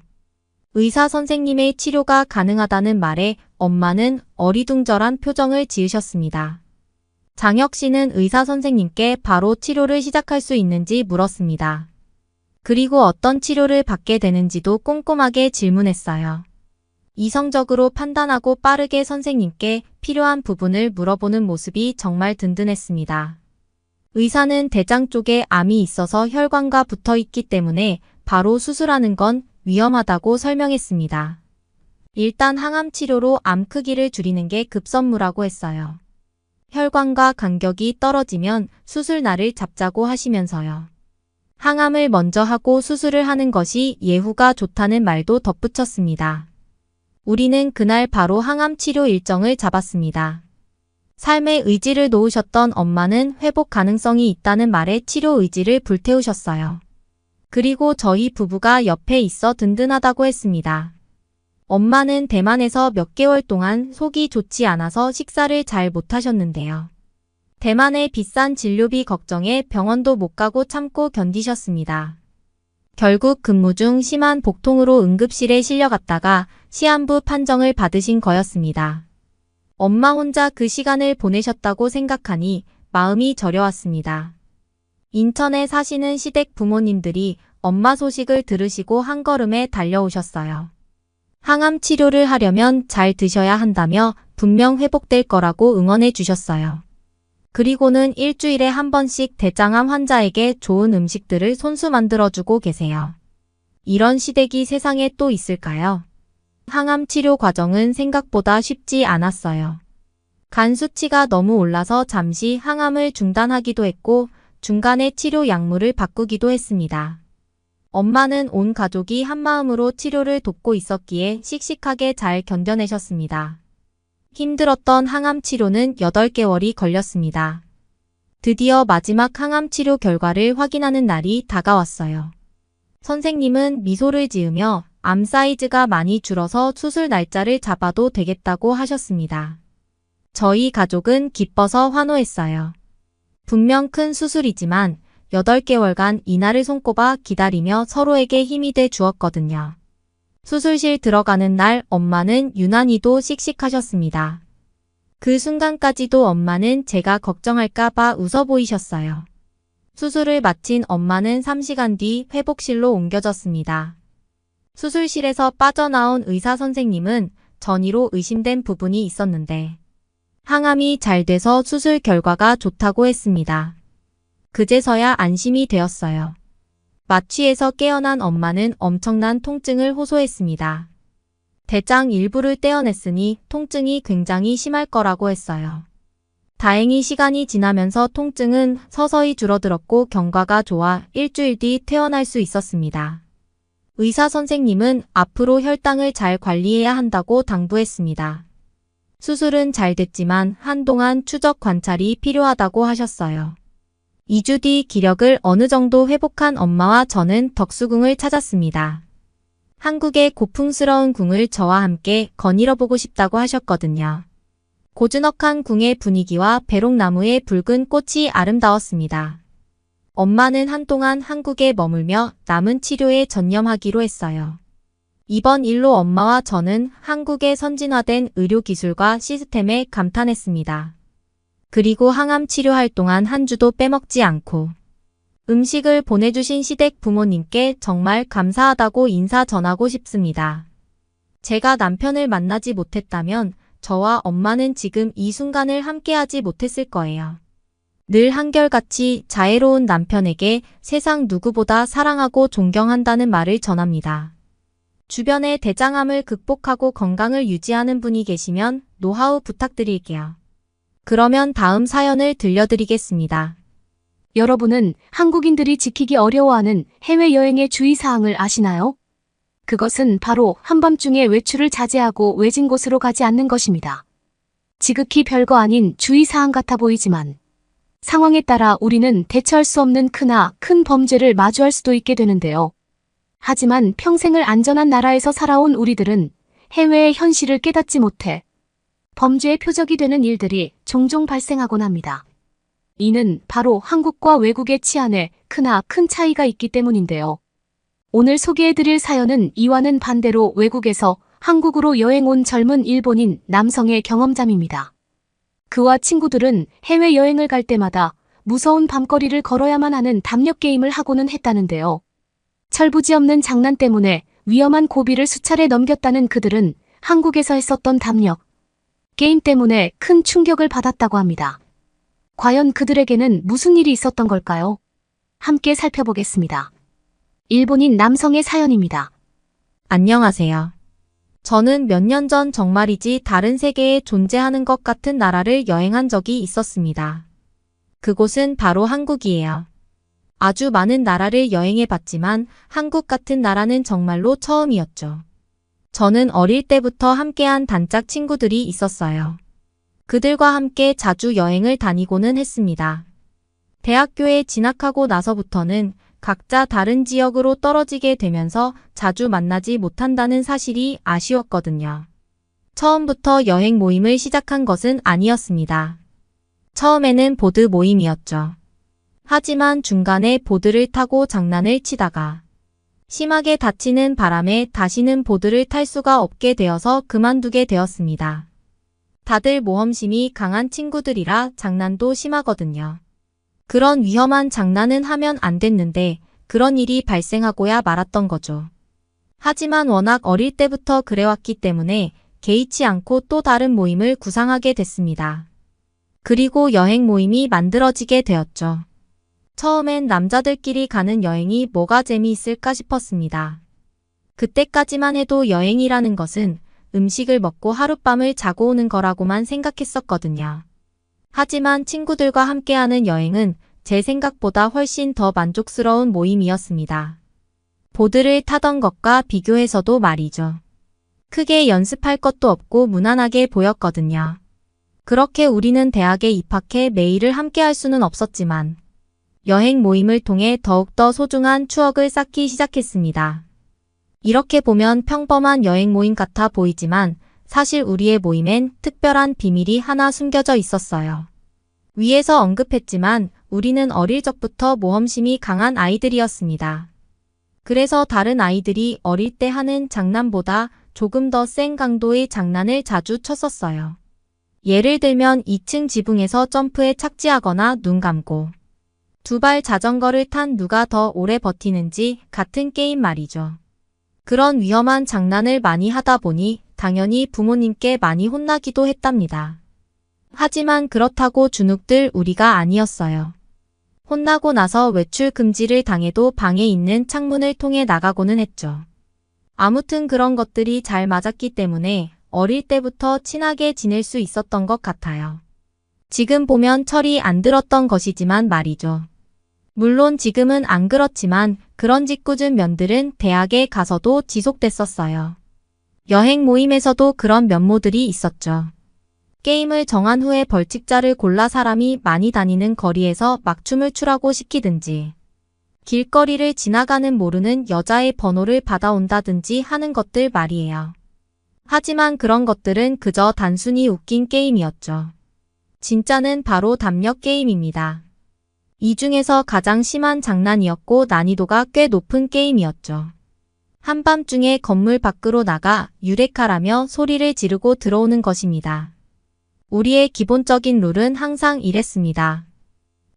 의사 선생님의 치료가 가능하다는 말에 엄마는 어리둥절한 표정을 지으셨습니다. 장혁 씨는 의사 선생님께 바로 치료를 시작할 수 있는지 물었습니다. 그리고 어떤 치료를 받게 되는지도 꼼꼼하게 질문했어요. 이성적으로 판단하고 빠르게 선생님께 필요한 부분을 물어보는 모습이 정말 든든했습니다. 의사는 대장 쪽에 암이 있어서 혈관과 붙어 있기 때문에 바로 수술하는 건 위험하다고 설명했습니다. 일단 항암 치료로 암 크기를 줄이는 게 급선무라고 했어요. 혈관과 간격이 떨어지면 수술 날을 잡자고 하시면서요. 항암을 먼저 하고 수술을 하는 것이 예후가 좋다는 말도 덧붙였습니다. 우리는 그날 바로 항암 치료 일정을 잡았습니다. 삶의 의지를 놓으셨던 엄마는 회복 가능성이 있다는 말에 치료 의지를 불태우셨어요. 그리고 저희 부부가 옆에 있어 든든하다고 했습니다. 엄마는 대만에서 몇 개월 동안 속이 좋지 않아서 식사를 잘 못하셨는데요. 대만의 비싼 진료비 걱정에 병원도 못 가고 참고 견디셨습니다. 결국 근무 중 심한 복통으로 응급실에 실려갔다가 시한부 판정을 받으신 거였습니다. 엄마 혼자 그 시간을 보내셨다고 생각하니 마음이 저려왔습니다. 인천에 사시는 시댁 부모님들이 엄마 소식을 들으시고 한 걸음에 달려오셨어요. 항암 치료를 하려면 잘 드셔야 한다며 분명 회복될 거라고 응원해 주셨어요. 그리고는 일주일에 한 번씩 대장암 환자에게 좋은 음식들을 손수 만들어주고 계세요. 이런 시댁이 세상에 또 있을까요? 항암 치료 과정은 생각보다 쉽지 않았어요. 간 수치가 너무 올라서 잠시 항암을 중단하기도 했고 중간에 치료 약물을 바꾸기도 했습니다. 엄마는 온 가족이 한마음으로 치료를 돕고 있었기에 씩씩하게 잘 견뎌내셨습니다. 힘들었던 항암 치료는 8개월이 걸렸습니다. 드디어 마지막 항암 치료 결과를 확인하는 날이 다가왔어요. 선생님은 미소를 지으며 암 사이즈가 많이 줄어서 수술 날짜를 잡아도 되겠다고 하셨습니다. 저희 가족은 기뻐서 환호했어요. 분명 큰 수술이지만 8개월간 이날을 손꼽아 기다리며 서로에게 힘이 돼 주었거든요. 수술실 들어가는 날 엄마는 유난히도 씩씩하셨습니다. 그 순간까지도 엄마는 제가 걱정할까봐 웃어 보이셨어요. 수술을 마친 엄마는 3시간 뒤 회복실로 옮겨졌습니다. 수술실에서 빠져나온 의사 선생님은 전이로 의심된 부분이 있었는데 항암이 잘 돼서 수술 결과가 좋다고 했습니다. 그제서야 안심이 되었어요. 마취에서 깨어난 엄마는 엄청난 통증을 호소했습니다. 대장 일부를 떼어냈으니 통증이 굉장히 심할 거라고 했어요. 다행히 시간이 지나면서 통증은 서서히 줄어들었고 경과가 좋아 일주일 뒤 퇴원할 수 있었습니다. 의사 선생님은 앞으로 혈당을 잘 관리해야 한다고 당부했습니다. 수술은 잘 됐지만 한동안 추적 관찰이 필요하다고 하셨어요. 2주 뒤 기력을 어느 정도 회복한 엄마와 저는 덕수궁을 찾았습니다. 한국의 고풍스러운 궁을 저와 함께 거닐어보고 싶다고 하셨거든요. 고즈넉한 궁의 분위기와 배롱나무의 붉은 꽃이 아름다웠습니다. 엄마는 한동안 한국에 머물며 남은 치료에 전념하기로 했어요. 이번 일로 엄마와 저는 한국의 선진화된 의료기술과 시스템에 감탄했습니다. 그리고 항암 치료할 동안 한 주도 빼먹지 않고 음식을 보내주신 시댁 부모님께 정말 감사하다고 인사 전하고 싶습니다. 제가 남편을 만나지 못했다면 저와 엄마는 지금 이 순간을 함께하지 못했을 거예요. 늘 한결같이 자애로운 남편에게 세상 누구보다 사랑하고 존경한다는 말을 전합니다. 주변에 대장암을 극복하고 건강을 유지하는 분이 계시면 노하우 부탁드릴게요. 그러면 다음 사연을 들려드리겠습니다. 여러분은 한국인들이 지키기 어려워하는 해외여행의 주의사항을 아시나요? 그것은 바로 한밤중에 외출을 자제하고 외진 곳으로 가지 않는 것입니다. 지극히 별거 아닌 주의사항 같아 보이지만 상황에 따라 우리는 대처할 수 없는 크나 큰 범죄를 마주할 수도 있게 되는데요. 하지만 평생을 안전한 나라에서 살아온 우리들은 해외의 현실을 깨닫지 못해 범죄의 표적이 되는 일들이 종종 발생하곤 합니다. 이는 바로 한국과 외국의 치안에 크나 큰 차이가 있기 때문인데요. 오늘 소개해드릴 사연은 이와는 반대로 외국에서 한국으로 여행 온 젊은 일본인 남성의 경험담입니다. 그와 친구들은 해외여행을 갈 때마다 무서운 밤거리를 걸어야만 하는 담력 게임을 하고는 했다는데요. 철부지 없는 장난 때문에 위험한 고비를 수차례 넘겼다는 그들은 한국에서 했었던 담력 게임 때문에 큰 충격을 받았다고 합니다. 과연 그들에게는 무슨 일이 있었던 걸까요? 함께 살펴보겠습니다. 일본인 남성의 사연입니다. 안녕하세요. 저는 몇 년 전 정말이지 다른 세계에 존재하는 것 같은 나라를 여행한 적이 있었습니다. 그곳은 바로 한국이에요. 아주 많은 나라를 여행해 봤지만 한국 같은 나라는 정말로 처음이었죠. 저는 어릴 때부터 함께한 단짝 친구들이 있었어요. 그들과 함께 자주 여행을 다니고는 했습니다. 대학교에 진학하고 나서부터는 각자 다른 지역으로 떨어지게 되면서 자주 만나지 못한다는 사실이 아쉬웠거든요. 처음부터 여행 모임을 시작한 것은 아니었습니다. 처음에는 보드 모임이었죠. 하지만 중간에 보드를 타고 장난을 치다가 심하게 다치는 바람에 다시는 보드를 탈 수가 없게 되어서 그만두게 되었습니다. 다들 모험심이 강한 친구들이라 장난도 심하거든요. 그런 위험한 장난은 하면 안 됐는데 그런 일이 발생하고야 말았던 거죠. 하지만 워낙 어릴 때부터 그래왔기 때문에 개의치 않고 또 다른 모임을 구상하게 됐습니다. 그리고 여행 모임이 만들어지게 되었죠. 처음엔 남자들끼리 가는 여행이 뭐가 재미있을까 싶었습니다. 그때까지만 해도 여행이라는 것은 음식을 먹고 하룻밤을 자고 오는 거라고만 생각했었거든요. 하지만 친구들과 함께하는 여행은 제 생각보다 훨씬 더 만족스러운 모임이었습니다. 보드를 타던 것과 비교해서도 말이죠. 크게 연습할 것도 없고 무난하게 보였거든요. 그렇게 우리는 대학에 입학해 매일을 함께할 수는 없었지만 여행 모임을 통해 더욱더 소중한 추억을 쌓기 시작했습니다. 이렇게 보면 평범한 여행 모임 같아 보이지만 사실 우리의 모임엔 특별한 비밀이 하나 숨겨져 있었어요. 위에서 언급했지만 우리는 어릴 적부터 모험심이 강한 아이들이었습니다. 그래서 다른 아이들이 어릴 때 하는 장난보다 조금 더 센 강도의 장난을 자주 쳤었어요. 예를 들면 2층 지붕에서 점프에 착지하거나 눈 감고 두 발 자전거를 탄 누가 더 오래 버티는지 같은 게임 말이죠. 그런 위험한 장난을 많이 하다 보니 당연히 부모님께 많이 혼나기도 했답니다. 하지만 그렇다고 주눅들 우리가 아니었어요. 혼나고 나서 외출 금지를 당해도 방에 있는 창문을 통해 나가고는 했죠. 아무튼 그런 것들이 잘 맞았기 때문에 어릴 때부터 친하게 지낼 수 있었던 것 같아요. 지금 보면 철이 안 들었던 것이지만 말이죠. 물론 지금은 안 그렇지만 그런 짓궂은 면들은 대학에 가서도 지속됐었어요. 여행 모임에서도 그런 면모들이 있었죠. 게임을 정한 후에 벌칙자를 골라 사람이 많이 다니는 거리에서 막춤을 추라고 시키든지, 길거리를 지나가는 모르는 여자의 번호를 받아온다든지 하는 것들 말이에요. 하지만 그런 것들은 그저 단순히 웃긴 게임이었죠. 진짜는 바로 담력 게임입니다. 이 중에서 가장 심한 장난이었고 난이도가 꽤 높은 게임이었죠. 한밤중에 건물 밖으로 나가 유레카라며 소리를 지르고 들어오는 것입니다. 우리의 기본적인 룰은 항상 이랬습니다.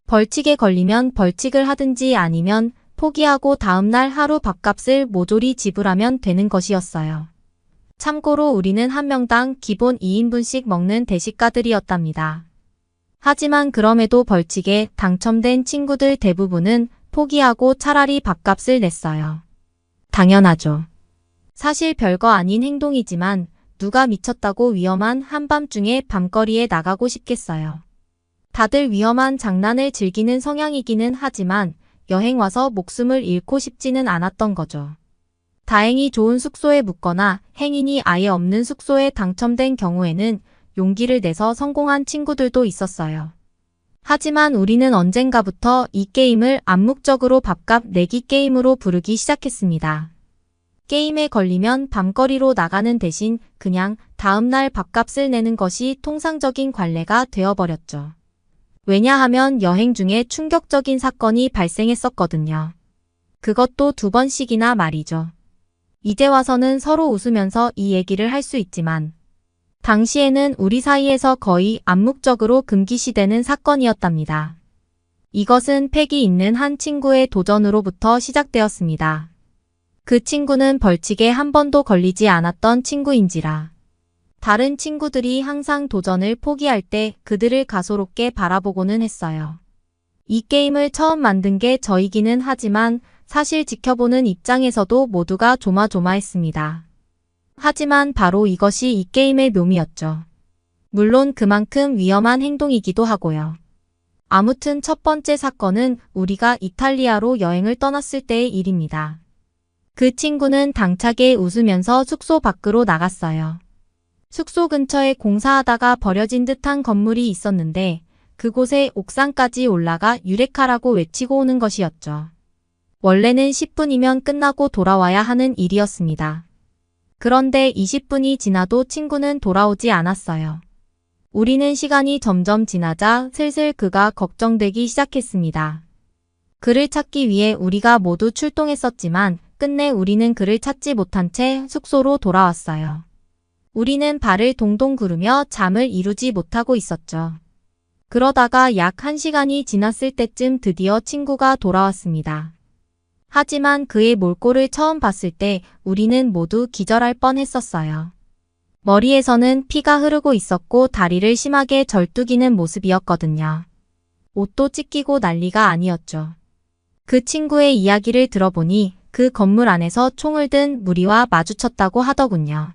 벌칙에 걸리면 벌칙을 하든지 아니면 포기하고 다음날 하루 밥값을 모조리 지불하면 되는 것이었어요. 참고로 우리는 한 명당 기본 2인분씩 먹는 대식가들이었답니다. 하지만 그럼에도 벌칙에 당첨된 친구들 대부분은 포기하고 차라리 밥값을 냈어요. 당연하죠. 사실 별거 아닌 행동이지만 누가 미쳤다고 위험한 한밤중에 밤거리에 나가고 싶겠어요. 다들 위험한 장난을 즐기는 성향이기는 하지만 여행 와서 목숨을 잃고 싶지는 않았던 거죠. 다행히 좋은 숙소에 묵거나 행인이 아예 없는 숙소에 당첨된 경우에는 용기를 내서 성공한 친구들도 있었어요. 하지만 우리는 언젠가부터 이 게임을 암묵적으로 밥값 내기 게임으로 부르기 시작했습니다. 게임에 걸리면 밤거리로 나가는 대신 그냥 다음날 밥값을 내는 것이 통상적인 관례가 되어버렸죠. 왜냐하면 여행 중에 충격적인 사건이 발생했었거든요. 그것도 2번씩이나 말이죠. 이제 와서는 서로 웃으면서 이 얘기를 할 수 있지만 당시에는 우리 사이에서 거의 암묵적으로 금기시되는 사건이었답니다. 이것은 패기 있는 한 친구의 도전으로부터 시작되었습니다. 그 친구는 벌칙에 한 번도 걸리지 않았던 친구인지라 다른 친구들이 항상 도전을 포기할 때 그들을 가소롭게 바라보고는 했어요. 이 게임을 처음 만든 게 저이기는 하지만 사실 지켜보는 입장에서도 모두가 조마조마했습니다. 하지만 바로 이것이 이 게임의 묘미였죠. 물론 그만큼 위험한 행동이기도 하고요. 아무튼 첫 번째 사건은 우리가 이탈리아로 여행을 떠났을 때의 일입니다. 그 친구는 당차게 웃으면서 숙소 밖으로 나갔어요. 숙소 근처에 공사하다가 버려진 듯한 건물이 있었는데 그곳에 옥상까지 올라가 유레카라고 외치고 오는 것이었죠. 원래는 10분이면 끝나고 돌아와야 하는 일이었습니다. 그런데 20분이 지나도 친구는 돌아오지 않았어요. 우리는 시간이 점점 지나자 슬슬 그가 걱정되기 시작했습니다. 그를 찾기 위해 우리가 모두 출동했었지만 끝내 우리는 그를 찾지 못한 채 숙소로 돌아왔어요. 우리는 발을 동동 구르며 잠을 이루지 못하고 있었죠. 그러다가 약 1시간이 지났을 때쯤 드디어 친구가 돌아왔습니다. 하지만 그의 몰골을 처음 봤을 때 우리는 모두 기절할 뻔했었어요. 머리에서는 피가 흐르고 있었고 다리를 심하게 절뚝이는 모습이었거든요. 옷도 찢기고 난리가 아니었죠. 그 친구의 이야기를 들어보니 그 건물 안에서 총을 든 무리와 마주쳤다고 하더군요.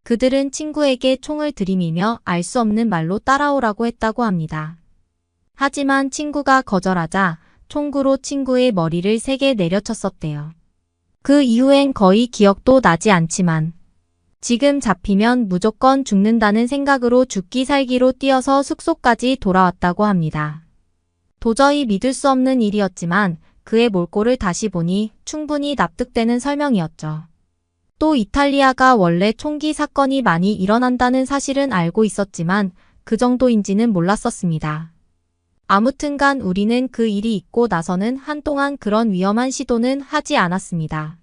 그들은 친구에게 총을 들이밀며 알 수 없는 말로 따라오라고 했다고 합니다. 하지만 친구가 거절하자 총구로 친구의 머리를 3개 내려쳤었대요. 그 이후엔 거의 기억도 나지 않지만 지금 잡히면 무조건 죽는다는 생각으로 죽기 살기로 뛰어서 숙소까지 돌아왔다고 합니다. 도저히 믿을 수 없는 일이었지만 그의 몰골을 다시 보니 충분히 납득되는 설명이었죠. 또 이탈리아가 원래 총기 사건이 많이 일어난다는 사실은 알고 있었지만 그 정도인지는 몰랐었습니다. 아무튼간 우리는 그 일이 있고 나서는 한동안 그런 위험한 시도는 하지 않았습니다.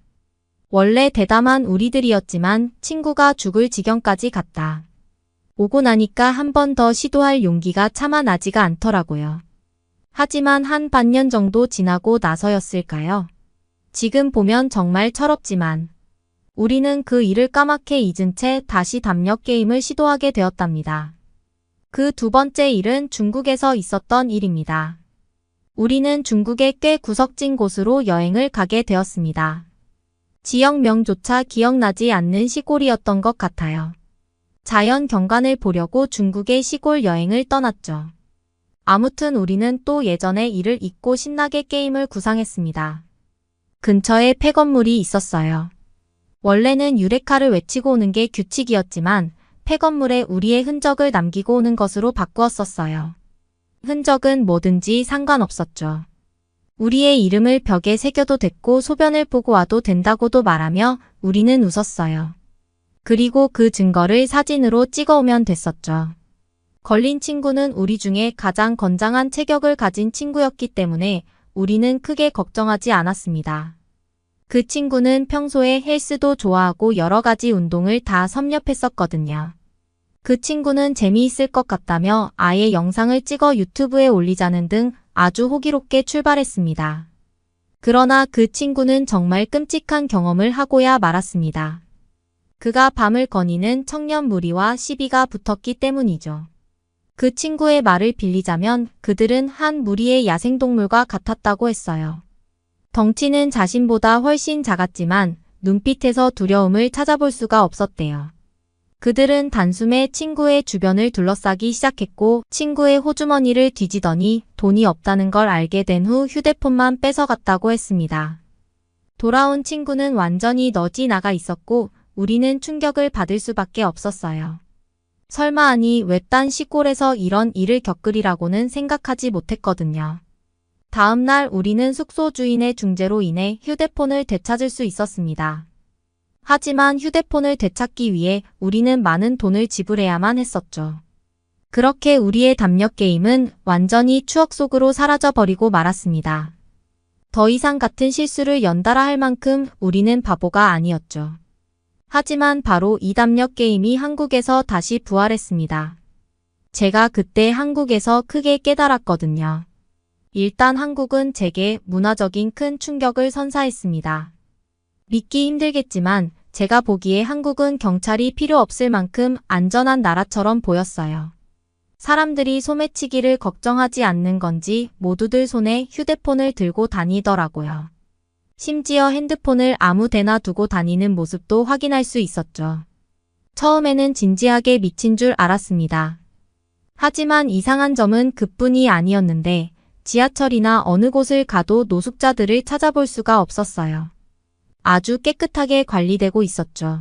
원래 대담한 우리들이었지만 친구가 죽을 지경까지 갔다. 오고 나니까 한 번 더 시도할 용기가 차마 나지가 않더라고요. 하지만 한 반년 정도 지나고 나서였을까요? 지금 보면 정말 철없지만 우리는 그 일을 까맣게 잊은 채 다시 담력 게임을 시도하게 되었답니다. 그 2번째 일은 중국에서 있었던 일입니다. 우리는 중국의 꽤 구석진 곳으로 여행을 가게 되었습니다. 지역명조차 기억나지 않는 시골이었던 것 같아요. 자연 경관을 보려고 중국의 시골 여행을 떠났죠. 아무튼 우리는 또 예전의 일을 잊고 신나게 게임을 구상했습니다. 근처에 폐건물이 있었어요. 원래는 유레카를 외치고 오는 게 규칙이었지만 폐건물에 우리의 흔적을 남기고 오는 것으로 바꾸었었어요. 흔적은 뭐든지 상관없었죠. 우리의 이름을 벽에 새겨도 됐고 소변을 보고 와도 된다고도 말하며 우리는 웃었어요. 그리고 그 증거를 사진으로 찍어오면 됐었죠. 걸린 친구는 우리 중에 가장 건장한 체격을 가진 친구였기 때문에 우리는 크게 걱정하지 않았습니다. 그 친구는 평소에 헬스도 좋아하고 여러 가지 운동을 다 섭렵했었거든요. 그 친구는 재미있을 것 같다며 아예 영상을 찍어 유튜브에 올리자는 등 아주 호기롭게 출발했습니다. 그러나 그 친구는 정말 끔찍한 경험을 하고야 말았습니다. 그가 밤을 거니는 청년 무리와 시비가 붙었기 때문이죠. 그 친구의 말을 빌리자면 그들은 한 무리의 야생동물과 같았다고 했어요. 덩치는 자신보다 훨씬 작았지만 눈빛에서 두려움을 찾아볼 수가 없었대요. 그들은 단숨에 친구의 주변을 둘러싸기 시작했고 친구의 호주머니를 뒤지더니 돈이 없다는 걸 알게 된 후 휴대폰만 뺏어갔다고 했습니다. 돌아온 친구는 완전히 너지 나가 있었고 우리는 충격을 받을 수밖에 없었어요. 설마 아니 외딴 시골에서 이런 일을 겪으리라고는 생각하지 못했거든요. 다음 날 우리는 숙소 주인의 중재로 인해 휴대폰을 되찾을 수 있었습니다. 하지만 휴대폰을 되찾기 위해 우리는 많은 돈을 지불해야만 했었죠. 그렇게 우리의 담력 게임은 완전히 추억 속으로 사라져버리고 말았습니다. 더 이상 같은 실수를 연달아 할 만큼 우리는 바보가 아니었죠. 하지만 바로 이 담력 게임이 한국에서 다시 부활했습니다. 제가 그때 한국에서 크게 깨달았거든요. 일단 한국은 제게 문화적인 큰 충격을 선사했습니다. 믿기 힘들겠지만 제가 보기에 한국은 경찰이 필요 없을 만큼 안전한 나라처럼 보였어요. 사람들이 소매치기를 걱정하지 않는 건지 모두들 손에 휴대폰을 들고 다니더라고요. 심지어 핸드폰을 아무 데나 두고 다니는 모습도 확인할 수 있었죠. 처음에는 진지하게 미친 줄 알았습니다. 하지만 이상한 점은 그뿐이 아니었는데 지하철이나 어느 곳을 가도 노숙자들을 찾아볼 수가 없었어요. 아주 깨끗하게 관리되고 있었죠.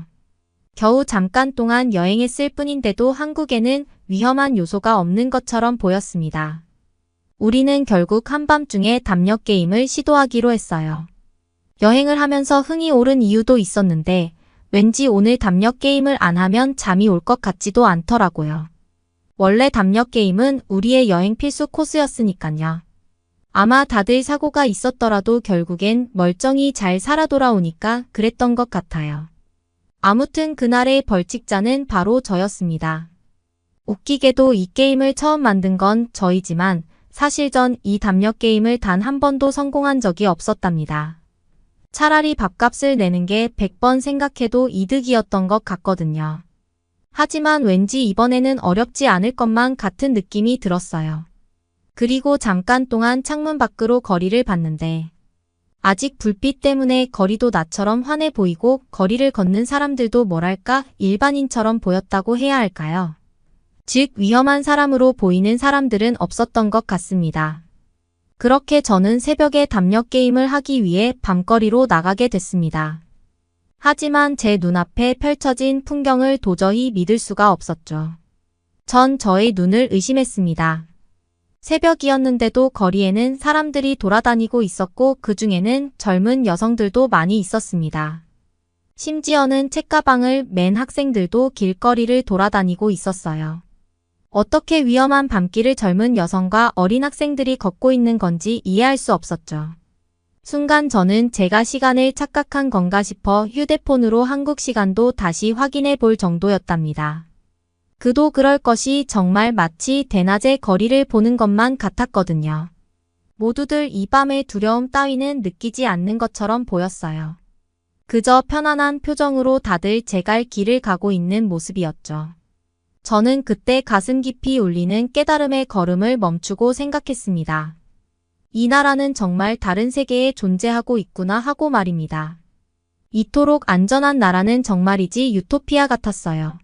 겨우 잠깐 동안 여행했을 뿐인데도 한국에는 위험한 요소가 없는 것처럼 보였습니다. 우리는 결국 한밤중에 담력 게임을 시도하기로 했어요. 여행을 하면서 흥이 오른 이유도 있었는데 왠지 오늘 담력 게임을 안 하면 잠이 올 것 같지도 않더라고요. 원래 담력 게임은 우리의 여행 필수 코스였으니까요. 아마 다들 사고가 있었더라도 결국엔 멀쩡히 잘 살아 돌아오니까 그랬던 것 같아요. 아무튼 그날의 벌칙자는 바로 저였습니다. 웃기게도 이 게임을 처음 만든 건 저이지만 사실 전 이 담력 게임을 단 한 번도 성공한 적이 없었답니다. 차라리 밥값을 내는 게 100번 생각해도 이득이었던 것 같거든요. 하지만 왠지 이번에는 어렵지 않을 것만 같은 느낌이 들었어요. 그리고 잠깐 동안 창문 밖으로 거리를 봤는데 아직 불빛 때문에 거리도 나처럼 환해 보이고 거리를 걷는 사람들도 뭐랄까 일반인처럼 보였다고 해야 할까요? 즉 위험한 사람으로 보이는 사람들은 없었던 것 같습니다. 그렇게 저는 새벽에 담력 게임을 하기 위해 밤거리로 나가게 됐습니다. 하지만 제 눈앞에 펼쳐진 풍경을 도저히 믿을 수가 없었죠. 전 저의 눈을 의심했습니다. 새벽이었는데도 거리에는 사람들이 돌아다니고 있었고 그 중에는 젊은 여성들도 많이 있었습니다. 심지어는 책가방을 맨 학생들도 길거리를 돌아다니고 있었어요. 어떻게 위험한 밤길을 젊은 여성과 어린 학생들이 걷고 있는 건지 이해할 수 없었죠. 순간 저는 제가 시간을 착각한 건가 싶어 휴대폰으로 한국 시간도 다시 확인해 볼 정도였답니다. 그도 그럴 것이 정말 마치 대낮에 거리를 보는 것만 같았거든요. 모두들 이 밤의 두려움 따위는 느끼지 않는 것처럼 보였어요. 그저 편안한 표정으로 다들 제갈 길을 가고 있는 모습이었죠. 저는 그때 가슴 깊이 울리는 깨달음의 걸음을 멈추고 생각했습니다. 이 나라는 정말 다른 세계에 존재하고 있구나 하고 말입니다. 이토록 안전한 나라는 정말이지 유토피아 같았어요.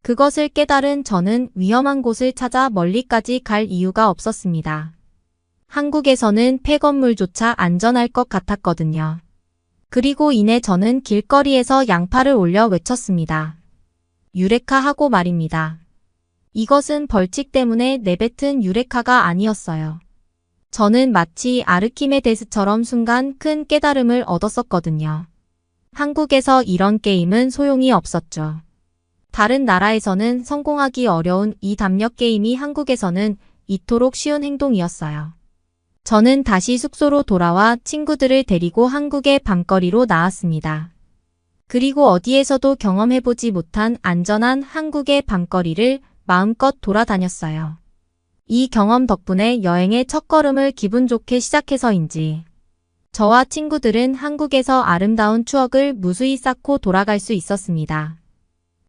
그것을 깨달은 저는 위험한 곳을 찾아 멀리까지 갈 이유가 없었습니다. 한국에서는 폐건물조차 안전할 것 같았거든요. 그리고 이내 저는 길거리에서 양팔을 올려 외쳤습니다. 유레카 하고 말입니다. 이것은 벌칙 때문에 내뱉은 유레카가 아니었어요. 저는 마치 아르키메데스처럼 순간 큰 깨달음을 얻었었거든요. 한국에서 이런 게임은 소용이 없었죠. 다른 나라에서는 성공하기 어려운 이 담력 게임이 한국에서는 이토록 쉬운 행동이었어요. 저는 다시 숙소로 돌아와 친구들을 데리고 한국의 밤거리로 나왔습니다. 그리고 어디에서도 경험해보지 못한 안전한 한국의 밤거리를 마음껏 돌아다녔어요. 이 경험 덕분에 여행의 첫걸음을 기분 좋게 시작해서인지 저와 친구들은 한국에서 아름다운 추억을 무수히 쌓고 돌아갈 수 있었습니다.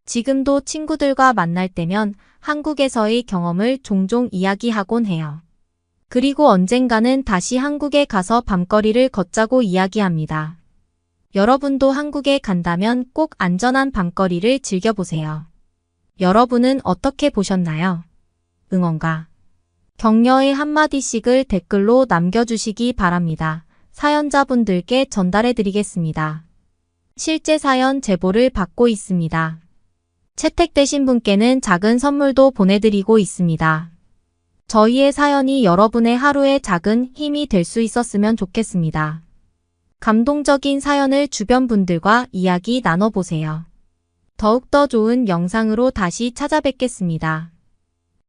지금도 친구들과 만날 때면 한국에서의 경험을 종종 이야기하곤 해요. 그리고 언젠가는 다시 한국에 가서 밤거리를 걷자고 이야기합니다. 여러분도 한국에 간다면 꼭 안전한 밤거리를 즐겨보세요. 여러분은 어떻게 보셨나요? 응원과 격려의 한마디씩을 댓글로 남겨주시기 바랍니다. 사연자분들께 전달해드리겠습니다. 실제 사연 제보를 받고 있습니다. 채택되신 분께는 작은 선물도 보내드리고 있습니다. 저희의 사연이 여러분의 하루의 작은 힘이 될 수 있었으면 좋겠습니다. 감동적인 사연을 주변 분들과 이야기 나눠보세요. 더욱더 좋은 영상으로 다시 찾아뵙겠습니다.